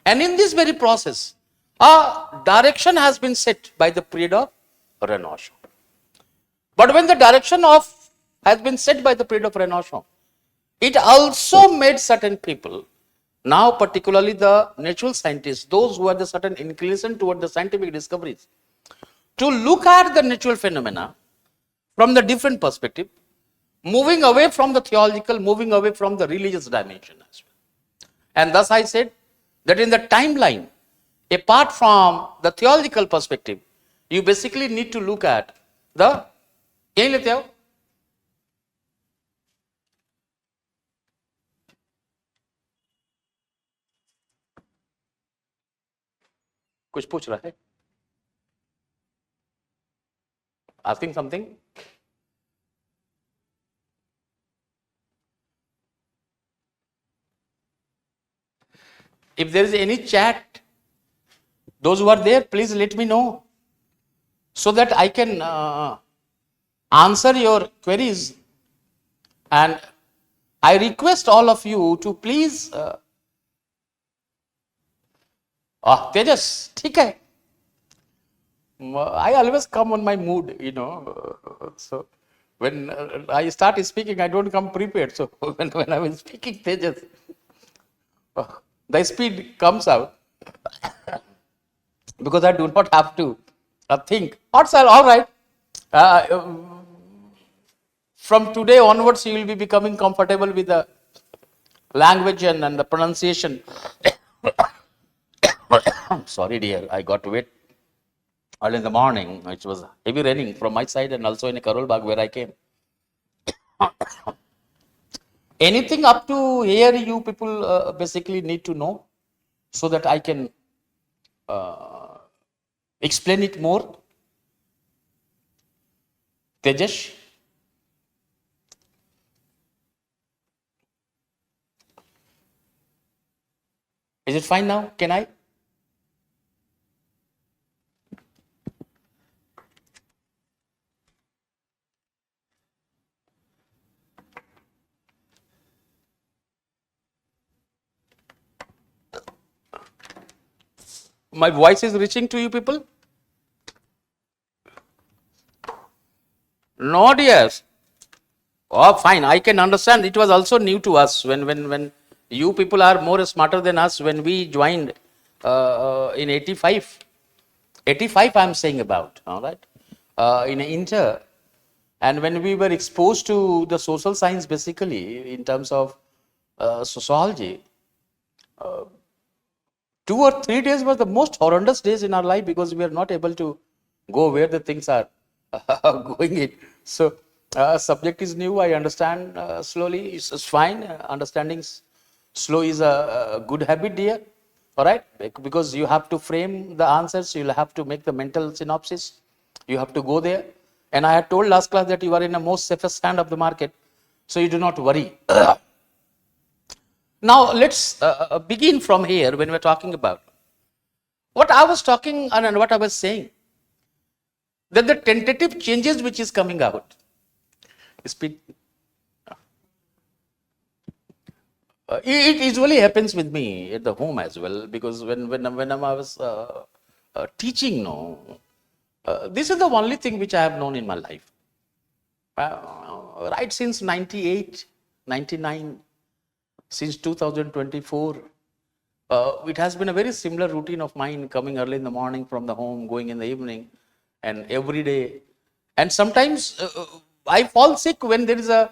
And in this very process, a direction has been set by the period of Renaissance. But when the direction has been set by the period of Renaissance, it also made certain people, now particularly the natural scientists, those who had the certain inclination toward the scientific discoveries, to look at the natural phenomena from the different perspective, moving away from the theological, moving away from the religious dimension as well. And thus I said that in the timeline, apart from the theological perspective, you basically need to look at the कुछ पूछ रहा है? Asking something? If there is any chat, those who are there, please let me know so that I can answer your queries. And I request all of you to please Tejas, ठीक है. I always come on my mood, so when I start speaking, I don't come prepared. So when I was speaking, Tejas, the speed comes out because I do not have to think. All right. From today onwards, you will be becoming comfortable with the language and the pronunciation. Sorry, dear, I got wet early in the morning. It was heavy raining from my side and also in Karol Bagh where I came. Anything up to here you people basically need to know so that I can explain it more. Tejas? it fine now? Can I? My voice is reaching to you people? Not yes. Oh, fine. I can understand. It was also new to us when you people are more smarter than us when we joined in 85. 85 I'm saying about, all right, in Inter. And when we were exposed to the social science basically in terms of sociology, 2 or 3 days were the most horrendous days in our life because we are not able to go where the things are going in. So subject is new. I understand slowly. It's fine. Understanding slow is a good habit, dear. All right, because you have to frame the answers. You'll have to make the mental synopsis. You have to go there. And I had told last class that you are in the most safest hand of the market, so you do not worry. Now let's begin from here when we're talking about what I was talking and what I was saying, that the tentative changes which is coming out. Speak. It usually happens with me at the home as well, because when I was teaching, no, this is the only thing which I have known in my life. Right since 98, 99, since 2024, it has been a very similar routine of mine, coming early in the morning from the home, going in the evening, and every day. And sometimes I fall sick when there is a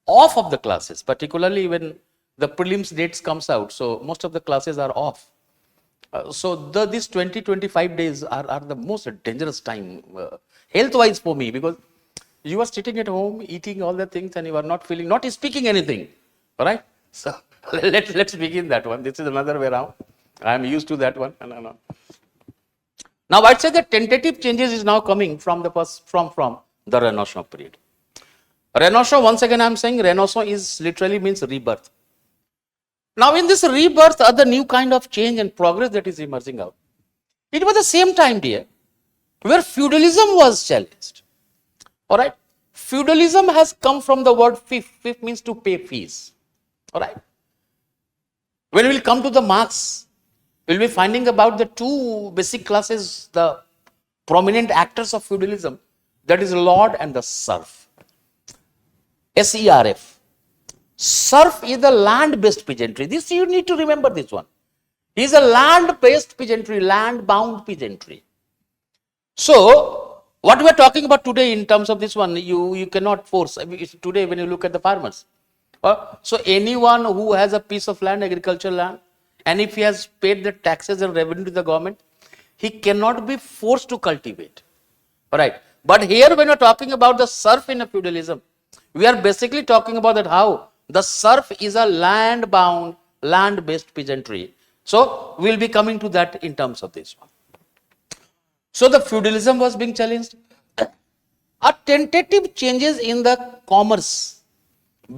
off of the classes, particularly when the prelims dates comes out. So most of the classes are off. So these 20-25 days are the most dangerous time health-wise for me, because you are sitting at home eating all the things and you are not feeling, not speaking anything. All right. So let's begin that one. This is another way around. I am used to that one. No. Now I'd say that tentative changes is now coming from the Renaissance period. Renaissance, once again I am saying Renaissance is literally means rebirth. Now in this rebirth are the new kind of change and progress that is emerging out. It was the same time, dear, where feudalism was challenged. All right. Feudalism has come from the word fief. Fief means to pay fees. All right. When we will come to the Marx, we will be finding about the two basic classes, the prominent actors of feudalism, that is lord and the serf. SERF. Serf is the land-based peasantry. This you need to remember this one. He is a land-based peasantry, land-bound peasantry. So, what we are talking about today in terms of this one, you cannot force. I mean, today when you look at the farmers, so anyone who has a piece of land, agricultural land, and if he has paid the taxes and revenue to the government, he cannot be forced to cultivate. All right. But here when we are talking about the serf in a feudalism, we are basically talking about that how the serf is a land-bound, land-based peasantry. So, we will be coming to that in terms of this one. So, the feudalism was being challenged. A tentative changes in the commerce,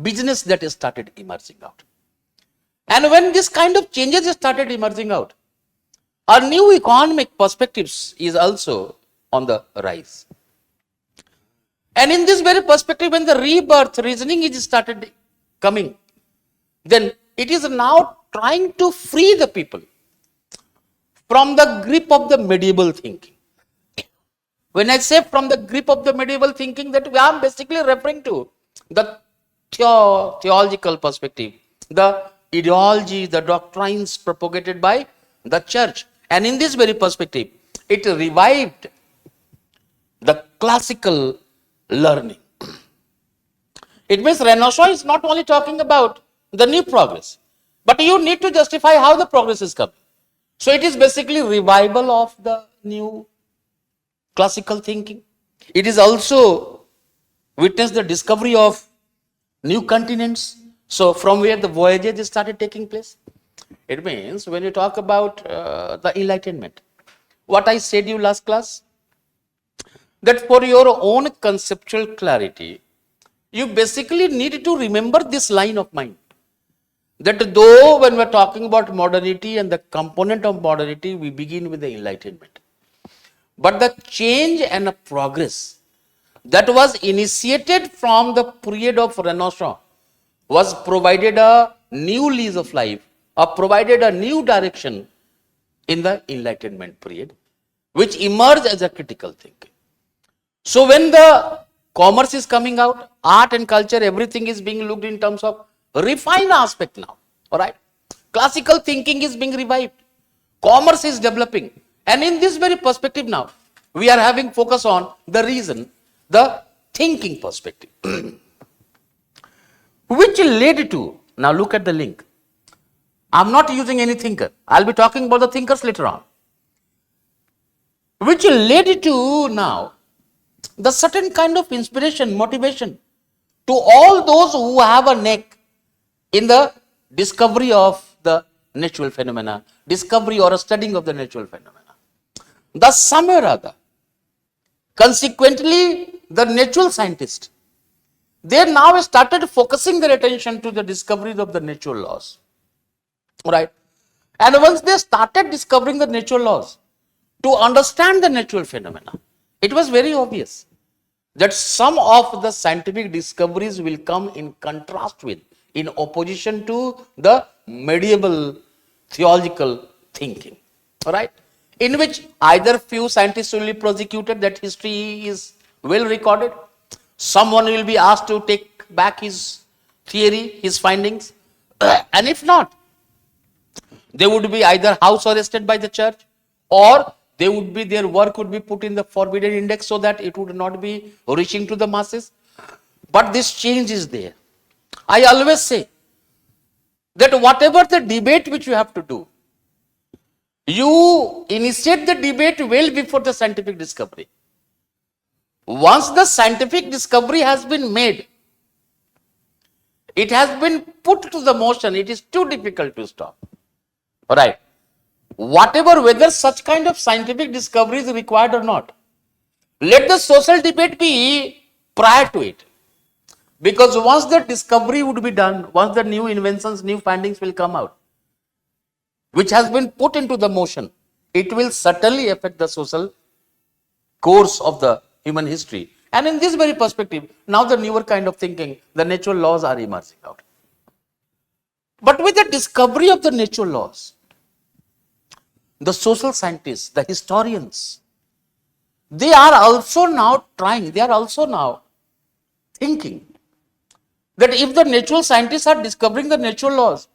business that is started emerging out. And when this kind of changes started emerging out, a new economic perspectives is also on the rise. And in this very perspective, when the rebirth reasoning is started coming, then it is now trying to free the people from the grip of the medieval thinking. When I say from the grip of the medieval thinking, that I am basically referring to the theological perspective, the ideology, the doctrines propagated by the church. And in this very perspective, it revived the classical learning. It means Renaissance is not only talking about the new progress, but you need to justify how the progress is coming. So it is basically revival of the new classical thinking. It is also witness the discovery of new continents. So from where the voyages started taking place. It means when you talk about the enlightenment, what I said you last class, that for your own conceptual clarity, you basically need to remember this line of mine, that though when we're talking about modernity and the component of modernity, we begin with the Enlightenment. But the change and the progress that was initiated from the period of Renaissance was provided a new lease of life, or provided a new direction in the Enlightenment period, which emerged as a critical thinking. So when the commerce is coming out, art and culture, everything is being looked in terms of refined aspect now. All right. Classical thinking is being revived. Commerce is developing. And in this very perspective now, we are having focus on the reason, the thinking perspective. Which led to, now look at the link. I'm not using any thinker. I'll be talking about the thinkers later on. Which led to now the certain kind of inspiration, motivation to all those who have a neck in the discovery of the natural phenomena, discovery or a studying of the natural phenomena. Thus, somewhere or other, consequently, the natural scientists, they now started focusing their attention to the discoveries of the natural laws. Right? And once they started discovering the natural laws, to understand the natural phenomena, it was very obvious that some of the scientific discoveries will come in contrast with, in opposition to the medieval theological thinking. Right? In which either few scientists will be prosecuted that history is well recorded, someone will be asked to take back his theory, his findings, and if not, they would be either house arrested by the church, or they would be, their work would be put in the forbidden index so that it would not be reaching to the masses. But this change is there. I always say that whatever the debate which you have to do, you initiate the debate well before the scientific discovery. Once the scientific discovery has been made, it has been put to the motion, it is too difficult to stop. Alright. Whatever, whether such kind of scientific discovery is required or not, let the social debate be prior to it. Because once the discovery would be done, once the new inventions, new findings will come out, which has been put into the motion, it will certainly affect the social course of the human history. And in this very perspective, now the newer kind of thinking, the natural laws are emerging out. But with the discovery of the natural laws, the social scientists, the historians, they are also now trying, they are also now thinking that if the natural scientists are discovering the natural laws,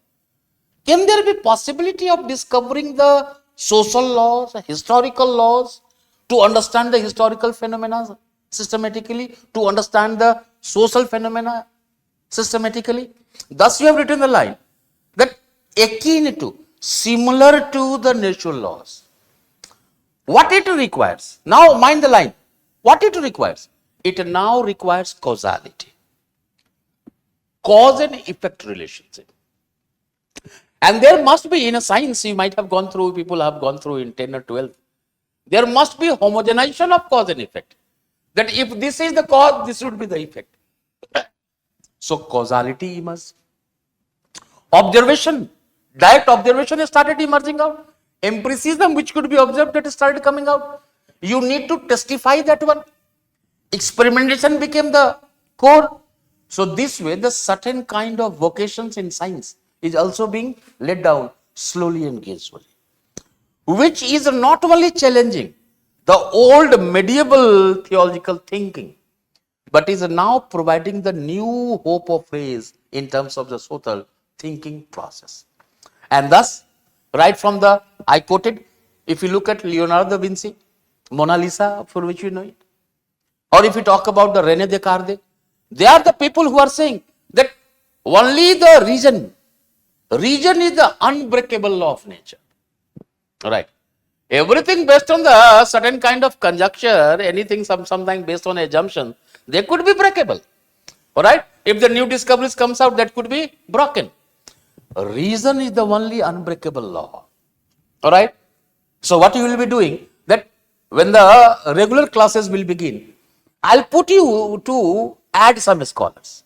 can there be possibility of discovering the social laws, historical laws, to understand the historical phenomena systematically, to understand the social phenomena systematically? Thus, you have written the line that akin to, similar to the natural laws. What it requires? Now, mind the line. What it requires? It now requires causality. Cause and effect relationship. And there must be, in a science, you might have gone through, people have gone through in 10 or 12, there must be homogenization of cause and effect. That if this is the cause, this would be the effect. So, causality emerges. Observation, direct observation has started emerging out. Empiricism, which could be observed, that started coming out. You need to testify that one. Experimentation became the core. So, this way, the certain kind of vocations in science is also being laid down slowly and gracefully, which is not only challenging the old medieval theological thinking, but is now providing the new hope of race in terms of the social thinking process. And thus, right from the, I quoted, if you look at Leonardo da Vinci, Mona Lisa, for which you know it, or if you talk about the René Descartes, they are the people who are saying that only the reason is the unbreakable law of nature. Right. Everything based on the certain kind of conjecture, anything something based on assumption, they could be breakable. All right. If the new discoveries comes out, that could be broken. Reason is the only unbreakable law. All right. So what you will be doing, that when the regular classes will begin, I'll put you to add some scholars.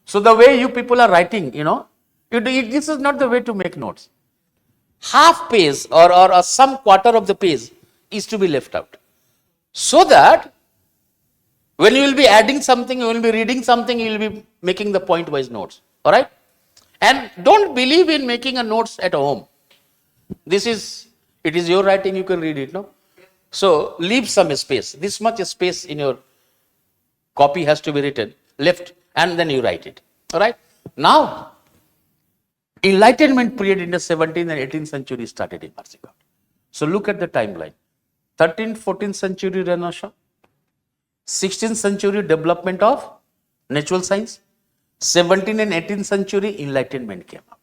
So the way you people are writing, This is not the way to make notes. Half page or some quarter of the page is to be left out. So that when you will be adding something, you will be reading something, you will be making the point-wise notes. All right? And don't believe in making a notes at home. It is your writing, you can read it, no? So leave some space. This much space in your copy has to be written, left, and then you write it. All right? Now, Enlightenment period in the 17th and 18th century started emerging out. So look at the timeline. 13th, 14th century Renaissance, 16th century development of natural science, 17th and 18th century Enlightenment came out.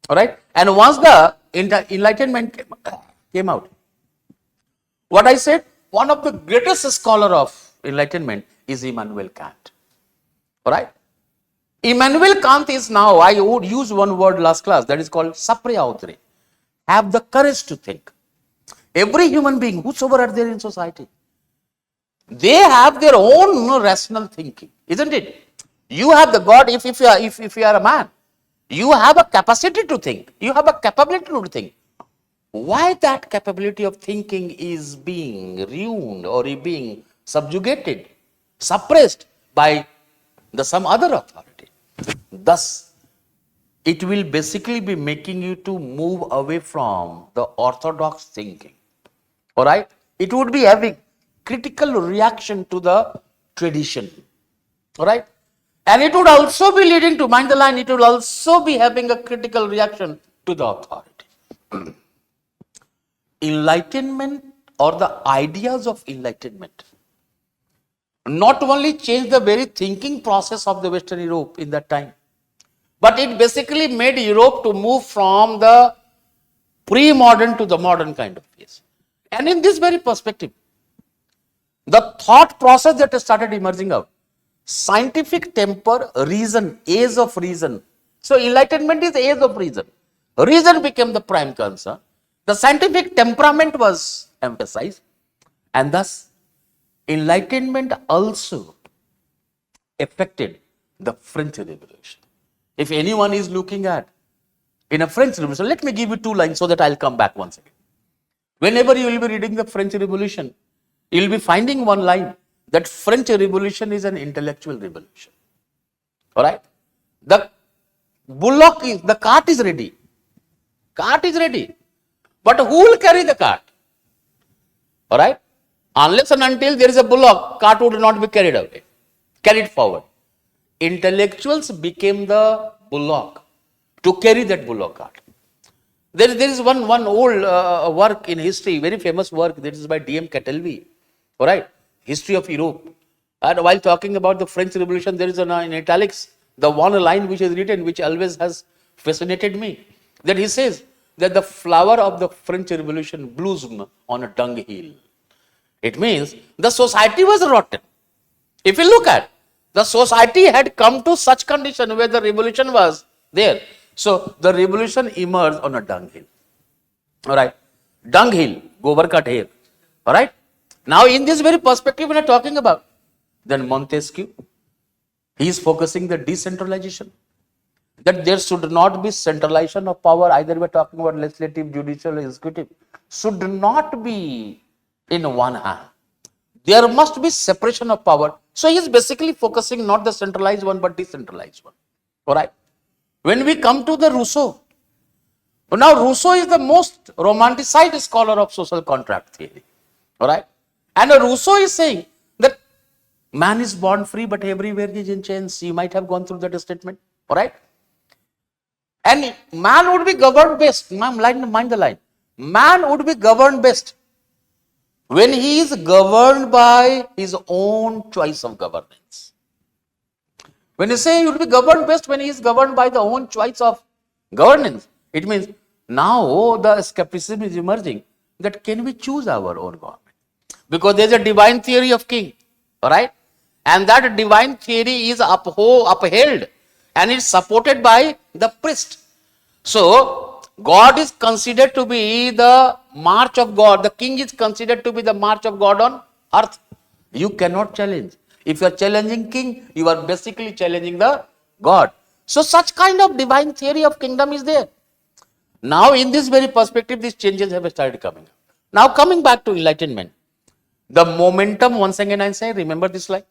All right? And once the Enlightenment came out, what I said, one of the greatest scholar of Enlightenment is Immanuel Kant. All right? Immanuel Kant is now, I would use one word last class, that is called sapre autere. Have the courage to think. Every human being, whosoever are there in society, they have their own rational thinking, isn't it? You have the God, if you are a man, you have a capacity to think. You have a capability to think. Why that capability of thinking is being ruined or being subjugated, suppressed by some other authority? Thus, it will basically be making you to move away from the orthodox thinking. All right? It would be having critical reaction to the tradition. All right? And it would also be leading to, mind the line, it would also be having a critical reaction to the authority. Enlightenment or the ideas of enlightenment not only changed the very thinking process of the Western Europe in that time, but it basically made Europe to move from the pre-modern to the modern kind of phase. And in this very perspective, the thought process that started emerging out, scientific temper, reason, age of reason. So enlightenment is age of reason. Reason became the prime concern. The scientific temperament was emphasized, and thus enlightenment also affected the French Revolution. If anyone is looking at in a French Revolution, let me give you 2 lines so that I'll come back once again. Whenever you will be reading the French Revolution, you will be finding one line that French Revolution is an intellectual revolution. All right? The cart is ready. Cart is ready. But who will carry the cart? All right? Unless and until there is a bullock, cart would not be carried forward. Intellectuals became the bullock to carry that bullock cart. There is one old work in history, very famous work, that is by D.M. Catelvi. All right? History of Europe. And while talking about the French Revolution, there is in italics, the one line which is written, which always has fascinated me, that he says that the flower of the French Revolution blossomed on a dunghill. It means the society was rotten. If you look at, the society had come to such condition where the revolution was there. So the revolution emerged on a dunghill. All right. Dunghill, gobar ka dher. All right. Now in this very perspective we are talking about, then Montesquieu, he is focusing the decentralization. That there should not be centralization of power, either we are talking about legislative, judicial, executive, should not be in one hand. There must be separation of power. So he is basically focusing not the centralized one but decentralized one. All right. When we come to the Rousseau, now Rousseau is the most romanticized scholar of social contract theory. All right. And Rousseau is saying that man is born free but everywhere he is in chains. You might have gone through that statement. All right. And man would be governed best. Mind the line. Man would be governed best when he is governed by his own choice of governance. When you say he would be governed best when he is governed by the own choice of governance, it means now the skepticism is emerging that can we choose our own government? Because there is a divine theory of king, all right? And that divine theory is upheld and it's supported by the priest. So, God is considered to be the march of God. The king is considered to be the march of God on earth. You cannot challenge. If you are challenging king, you are basically challenging the God. So such kind of divine theory of kingdom is there. Now in this very perspective, these changes have started coming. Now coming back to enlightenment, the momentum, once again I say, remember this slide,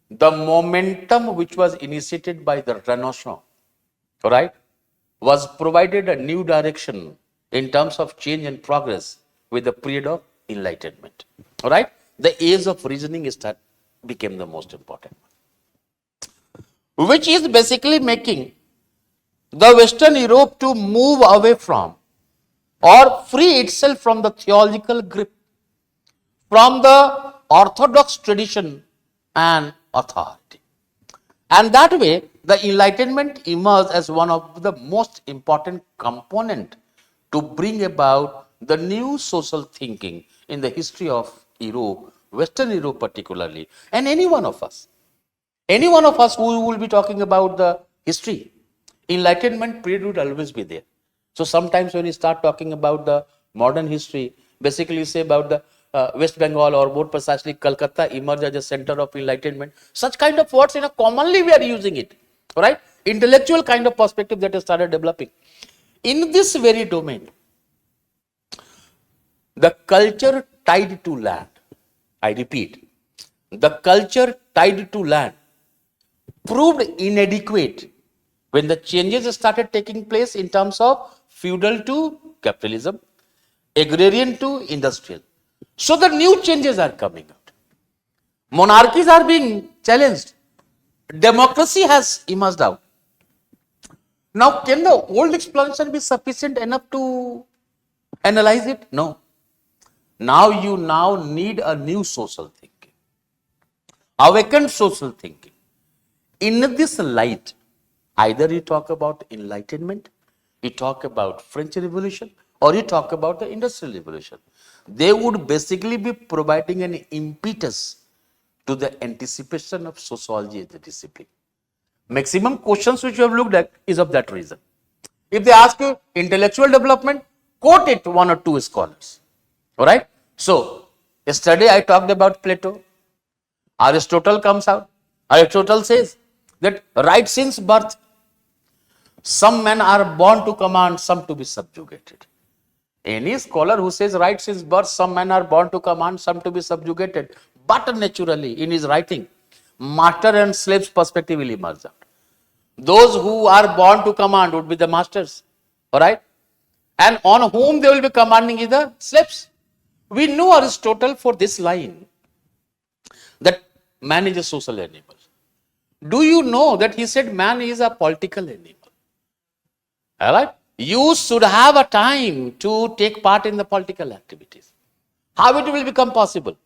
the momentum which was initiated by the Renaissance, right, was provided a new direction in terms of change and progress with the period of enlightenment. All right, the age of reasoning became the most important, which is basically making the Western Europe to move away from or free itself from the theological grip, from the orthodox tradition and authority. And that way, the Enlightenment emerged as one of the most important component to bring about the new social thinking in the history of Europe, Western Europe particularly, and any one of us who will be talking about the history, Enlightenment period would always be there. So sometimes when you start talking about the modern history, basically you say about the West Bengal, or more precisely Calcutta, emerged as a center of enlightenment. Such kind of words, commonly we are using it, right? Intellectual kind of perspective that has started developing. In this very domain, the culture tied to land, I repeat, the culture tied to land proved inadequate when the changes started taking place in terms of feudal to capitalism, agrarian to industrial. So the new changes are coming out. Monarchies are being challenged. Democracy has emerged out. Now, can the old explanation be sufficient enough to analyze it? No. Now you need a new social thinking, awakened social thinking. In this light, either you talk about enlightenment, you talk about French Revolution, or you talk about the Industrial Revolution. They would basically be providing an impetus to the anticipation of sociology as a discipline. Maximum questions which you have looked at is of that reason. If they ask you intellectual development, quote it one or two scholars. All right. So yesterday I talked about Plato. Aristotle comes out. Aristotle says that right since birth, some men are born to command, some to be subjugated. Any scholar who says right since birth, some men are born to command, some to be subjugated, but naturally in his writing, master and slaves perspective will emerge out. Those who are born to command would be the masters, all right, and on whom they will be commanding is the slaves. We know Aristotle for this line, that man is a social animal. Do you know that he said man is a political animal? All right. You should have a time to take part in the political activities. How it will become possible?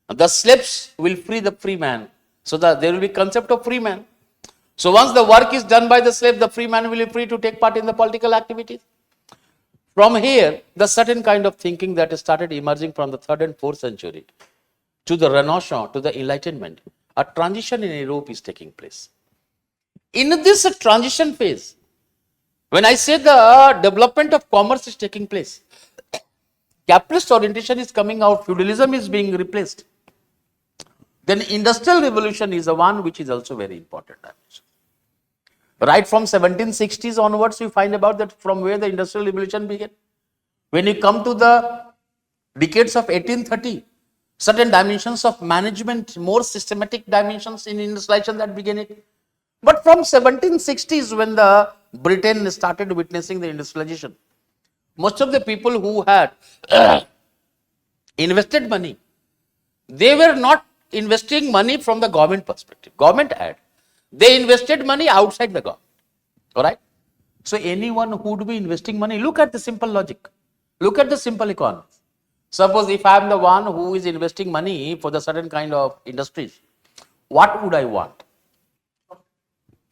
The slaves will free the free man, so that there will be concept of free man. So once the work is done by the slave, the free man will be free to take part in the political activities. From here, the certain kind of thinking that started emerging from the 3rd and 4th century to the Renaissance, to the Enlightenment, a transition in Europe is taking place. In this transition phase, when I say the development of commerce is taking place, capitalist orientation is coming out, feudalism is being replaced, then industrial revolution is the one which is also very important. Right from 1760s onwards, you find about that from where the industrial revolution began. When you come to the decades of 1830, certain dimensions of management, more systematic dimensions in industrialization that began it. But from 1760s, when the Britain started witnessing the industrialization, most of the people who had invested money, they were not investing money from the government perspective. Government had. They invested money outside the government. All right. So anyone who would be investing money, look at the simple logic. Look at the simple economy. Suppose if I am the one who is investing money for the certain kind of industries, what would I want?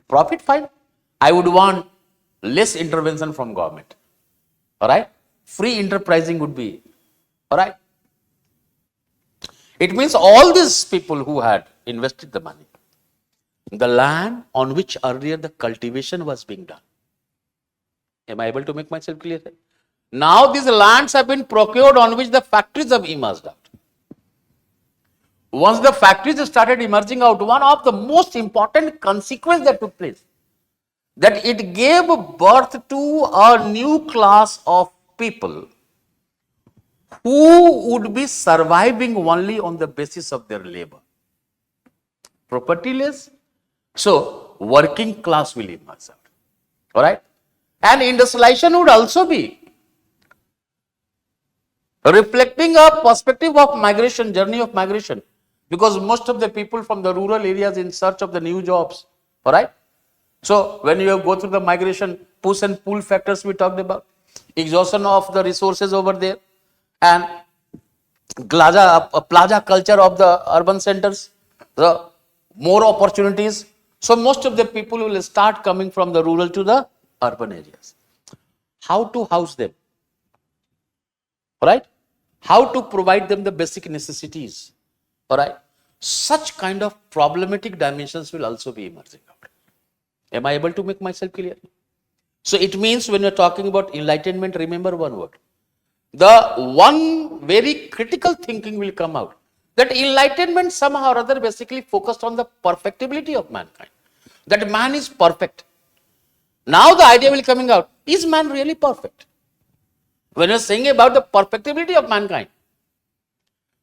Profit, fine. I would want less intervention from government. All right. Free enterprising would be. All right. It means all these people who had invested the money, the land on which earlier the cultivation was being done. Am I able to make myself clear? Now these lands have been procured on which the factories have emerged out. Once the factories started emerging out, one of the most important consequences that took place, that it gave birth to a new class of people who would be surviving only on the basis of their labor. Propertyless, so working class will emerge out. All right, and industrialization would also be reflecting a perspective of migration, journey of migration, because most of the people from the rural areas in search of the new jobs. All right, so when you go through the migration push and pull factors we talked about, exhaustion of the resources over there, and plaza culture of the urban centers, the more opportunities. So most of the people will start coming from the rural to the urban areas. How to house them? All right, how to provide them the basic necessities? All right, such kind of problematic dimensions will also be emerging out. Am I able to make myself clear? So it means when you're talking about enlightenment, remember one word. The one very critical thinking will come out, that enlightenment somehow or other basically focused on the perfectibility of mankind, that man is perfect. Now the idea will coming out, is man really perfect? When you're saying about the perfectibility of mankind,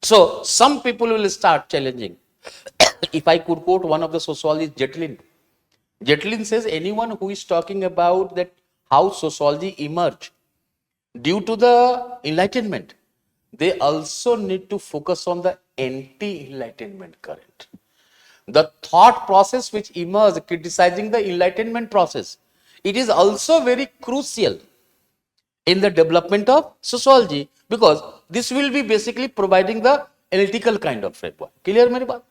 so some people will start challenging. If I could quote one of the sociologists, Jetlin says anyone who is talking about that how sociology emerged due to the enlightenment, they also need to focus on the anti-enlightenment current. The thought process which emerged criticizing the enlightenment process, it is also very crucial in the development of sociology, because this will be basically providing the analytical kind of framework. Clear, मेरी बात?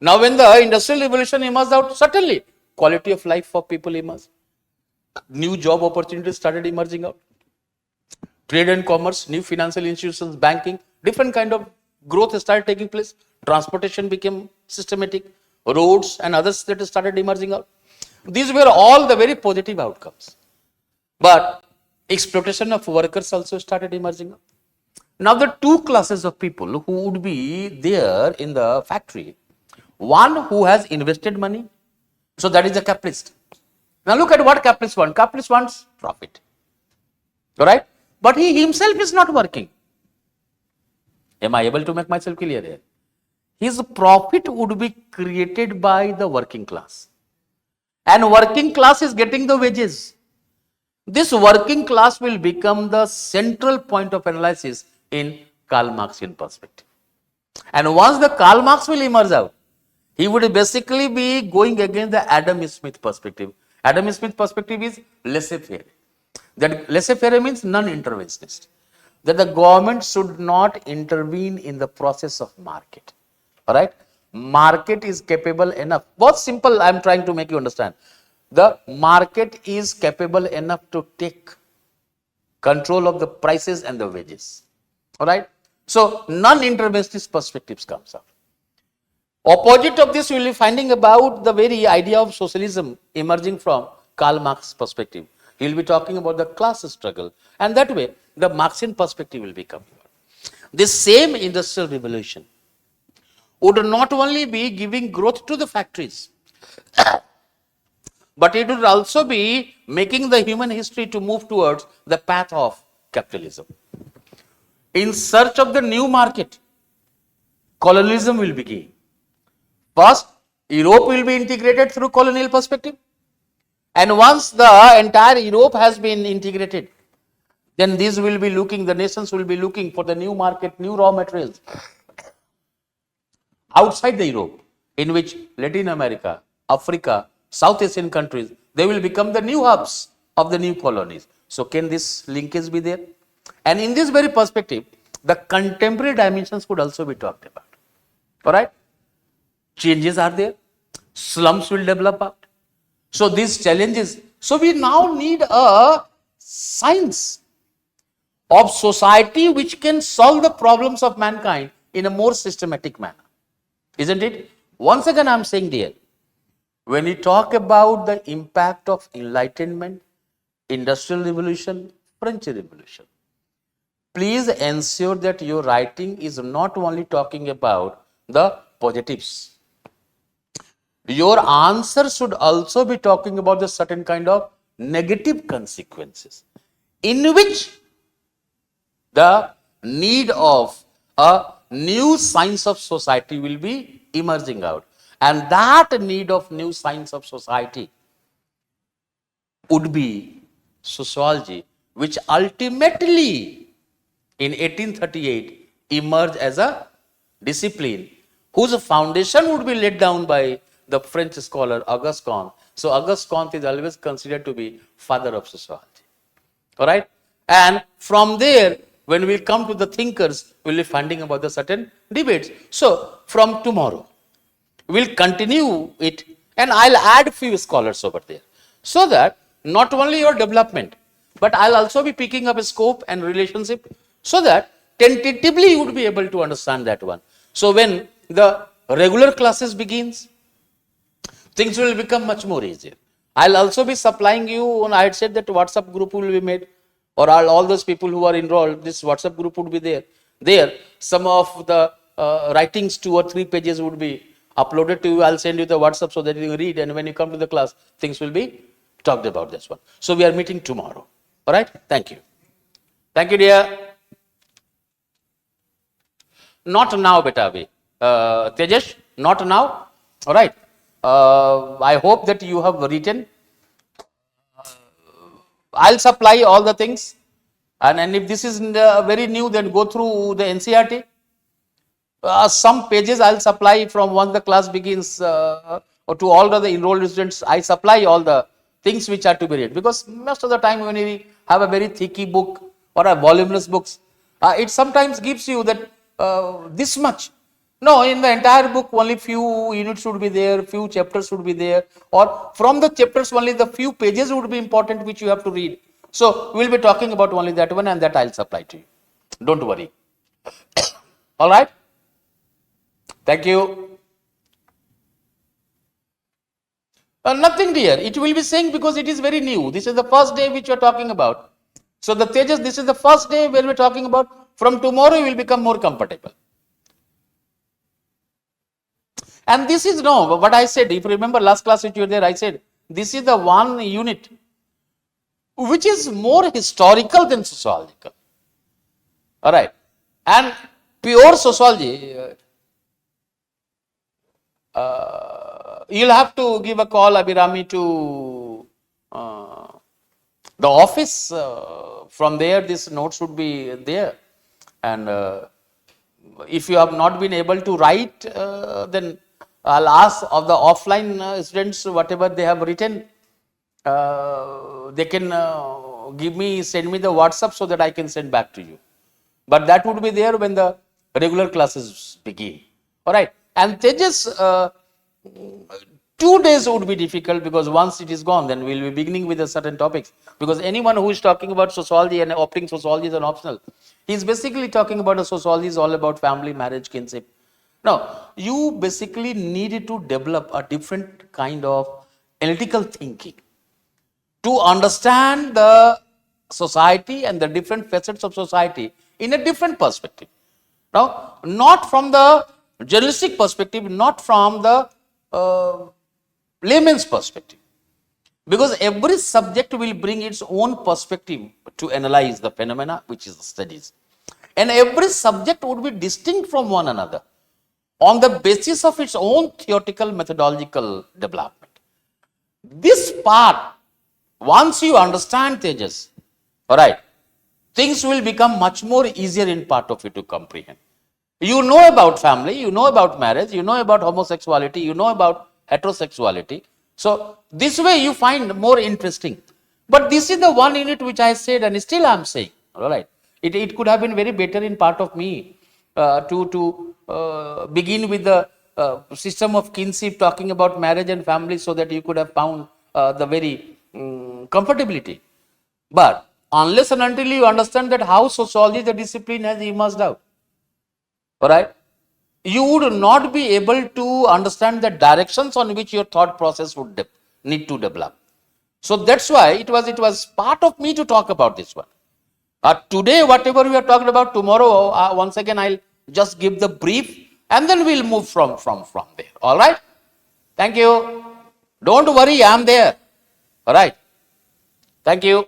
Now, when the industrial revolution emerged out, certainly quality of life for people emerged. New job opportunities started emerging out. Trade and commerce, new financial institutions, banking, different kind of growth started taking place. Transportation became systematic. Roads and others that started emerging out. These were all the very positive outcomes. But exploitation of workers also started emerging out. Now, the two classes of people who would be there in the factory, one who has invested money, so that is the capitalist. Now look at what capitalist wants. Capitalist wants profit. All right? But he himself is not working. Am I able to make myself clear here? His profit would be created by the working class. And working class is getting the wages. This working class will become the central point of analysis in Karl Marxian perspective. And once the Karl Marx will emerge out, he would basically be going against the Adam Smith perspective. Adam Smith perspective is laissez-faire. That laissez-faire means non-interventionist. That the government should not intervene in the process of market. All right? Market is capable enough. What simple I am trying to make you understand. The market is capable enough to take control of the prices and the wages. All right? So, non-interventionist perspectives comes up. Opposite of this, you will be finding about the very idea of socialism emerging from Karl Marx's perspective. He will be talking about the class struggle, and that way the Marxian perspective will be coming out. This same industrial revolution would not only be giving growth to the factories, but it would also be making the human history to move towards the path of capitalism. In search of the new market, colonialism will begin. First, Europe will be integrated through colonial perspective. And once the entire Europe has been integrated, then these will be looking, the nations will be looking for the new market, new raw materials outside the Europe, in which Latin America, Africa, South Asian countries, they will become the new hubs of the new colonies. So can this linkage be there? And in this very perspective, the contemporary dimensions could also be talked about. All right? Changes are there. Slums will develop out. So these challenges. So we now need a science of society which can solve the problems of mankind in a more systematic manner. Isn't it? Once again, I am saying there, when we talk about the impact of enlightenment, industrial revolution, French revolution, please ensure that your writing is not only talking about the positives. your answer should also be talking about the certain kind of negative consequences in which the need of a new science of society will be emerging out. And that need of new science of society would be sociology, which ultimately in 1838 emerged as a discipline whose foundation would be laid down by the French scholar Auguste Comte. So Auguste Comte is always considered to be father of sociology. All right. And from there, when we come to the thinkers, we'll be finding about the certain debates. So from tomorrow, we'll continue it, and I'll add few scholars over there, so that not only your development, but I'll also be picking up a scope and relationship, so that tentatively you would be able to understand that one. So when the regular classes begins, things will become much more easier. I'll also be supplying you, and I had said that WhatsApp group will be made, or all those people who are enrolled, this WhatsApp group would be there. There, some of the writings, 2 or 3 pages would be uploaded to you. I'll send you the WhatsApp so that you can read, and when you come to the class, things will be talked about this one. So we are meeting tomorrow. All right? Thank you. Thank you, dear. Not now, beta. Tejas, not now. All right. I hope that you have written. I'll supply all the things, and if this is very new, then go through the NCERT. Some pages I'll supply from once the class begins, or to all the enrolled students. I supply all the things which are to be read, because most of the time when we have a very thicky book or a voluminous books, it sometimes gives you that this much. No, in the entire book, only few units would be there, few chapters would be there, or from the chapters only the few pages would be important which you have to read. So we'll be talking about only that one, and that I'll supply to you. Don't worry. All right. Thank you. Nothing, dear. It will be saying, because it is very new. This is the first day which we are talking about. So the Tejas, this is the first day where we're talking about. From tomorrow, you will become more comfortable. And this is what I said. If you remember last class which you were there, I said this is the one unit which is more historical than sociological. All right. And pure sociology, you'll have to give a call, Abhirami, to the office. From there, this notes would be there. And if you have not been able to write, then I'll ask of the offline students whatever they have written. They can send me the WhatsApp so that I can send back to you. But that would be there when the regular classes begin. All right. And Tejas, 2 days would be difficult, because once it is gone, then we'll be beginning with a certain topics. Because anyone who is talking about sociology and opting sociology as an optional, he's basically talking about a sociology is all about family, marriage, kinship. Now, you basically needed to develop a different kind of analytical thinking to understand the society and the different facets of society in a different perspective. Now, not from the journalistic perspective, not from the layman's perspective, because every subject will bring its own perspective to analyze the phenomena which is the studies, and every subject would be distinct from one another on the basis of its own theoretical methodological development. This part, once you understand, Tejas, all right, things will become much more easier in part of it to comprehend. You know about family, you know about marriage, you know about homosexuality, you know about heterosexuality. So this way you find more interesting. But this is the one unit which I said, and still I am saying, all right, it could have been very better in part of me to begin with the system of kinship, talking about marriage and family, so that you could have found the very comfortability. But unless and until you understand that how sociology, the discipline, has emerged out, all right, you would not be able to understand the directions on which your thought process would need to develop. So that's why it was part of me to talk about this one. Today, whatever we are talking about, tomorrow, once again, I'll just give the brief, and then we'll move from there. All right. Thank you. Don't worry, I am there. All right. Thank you.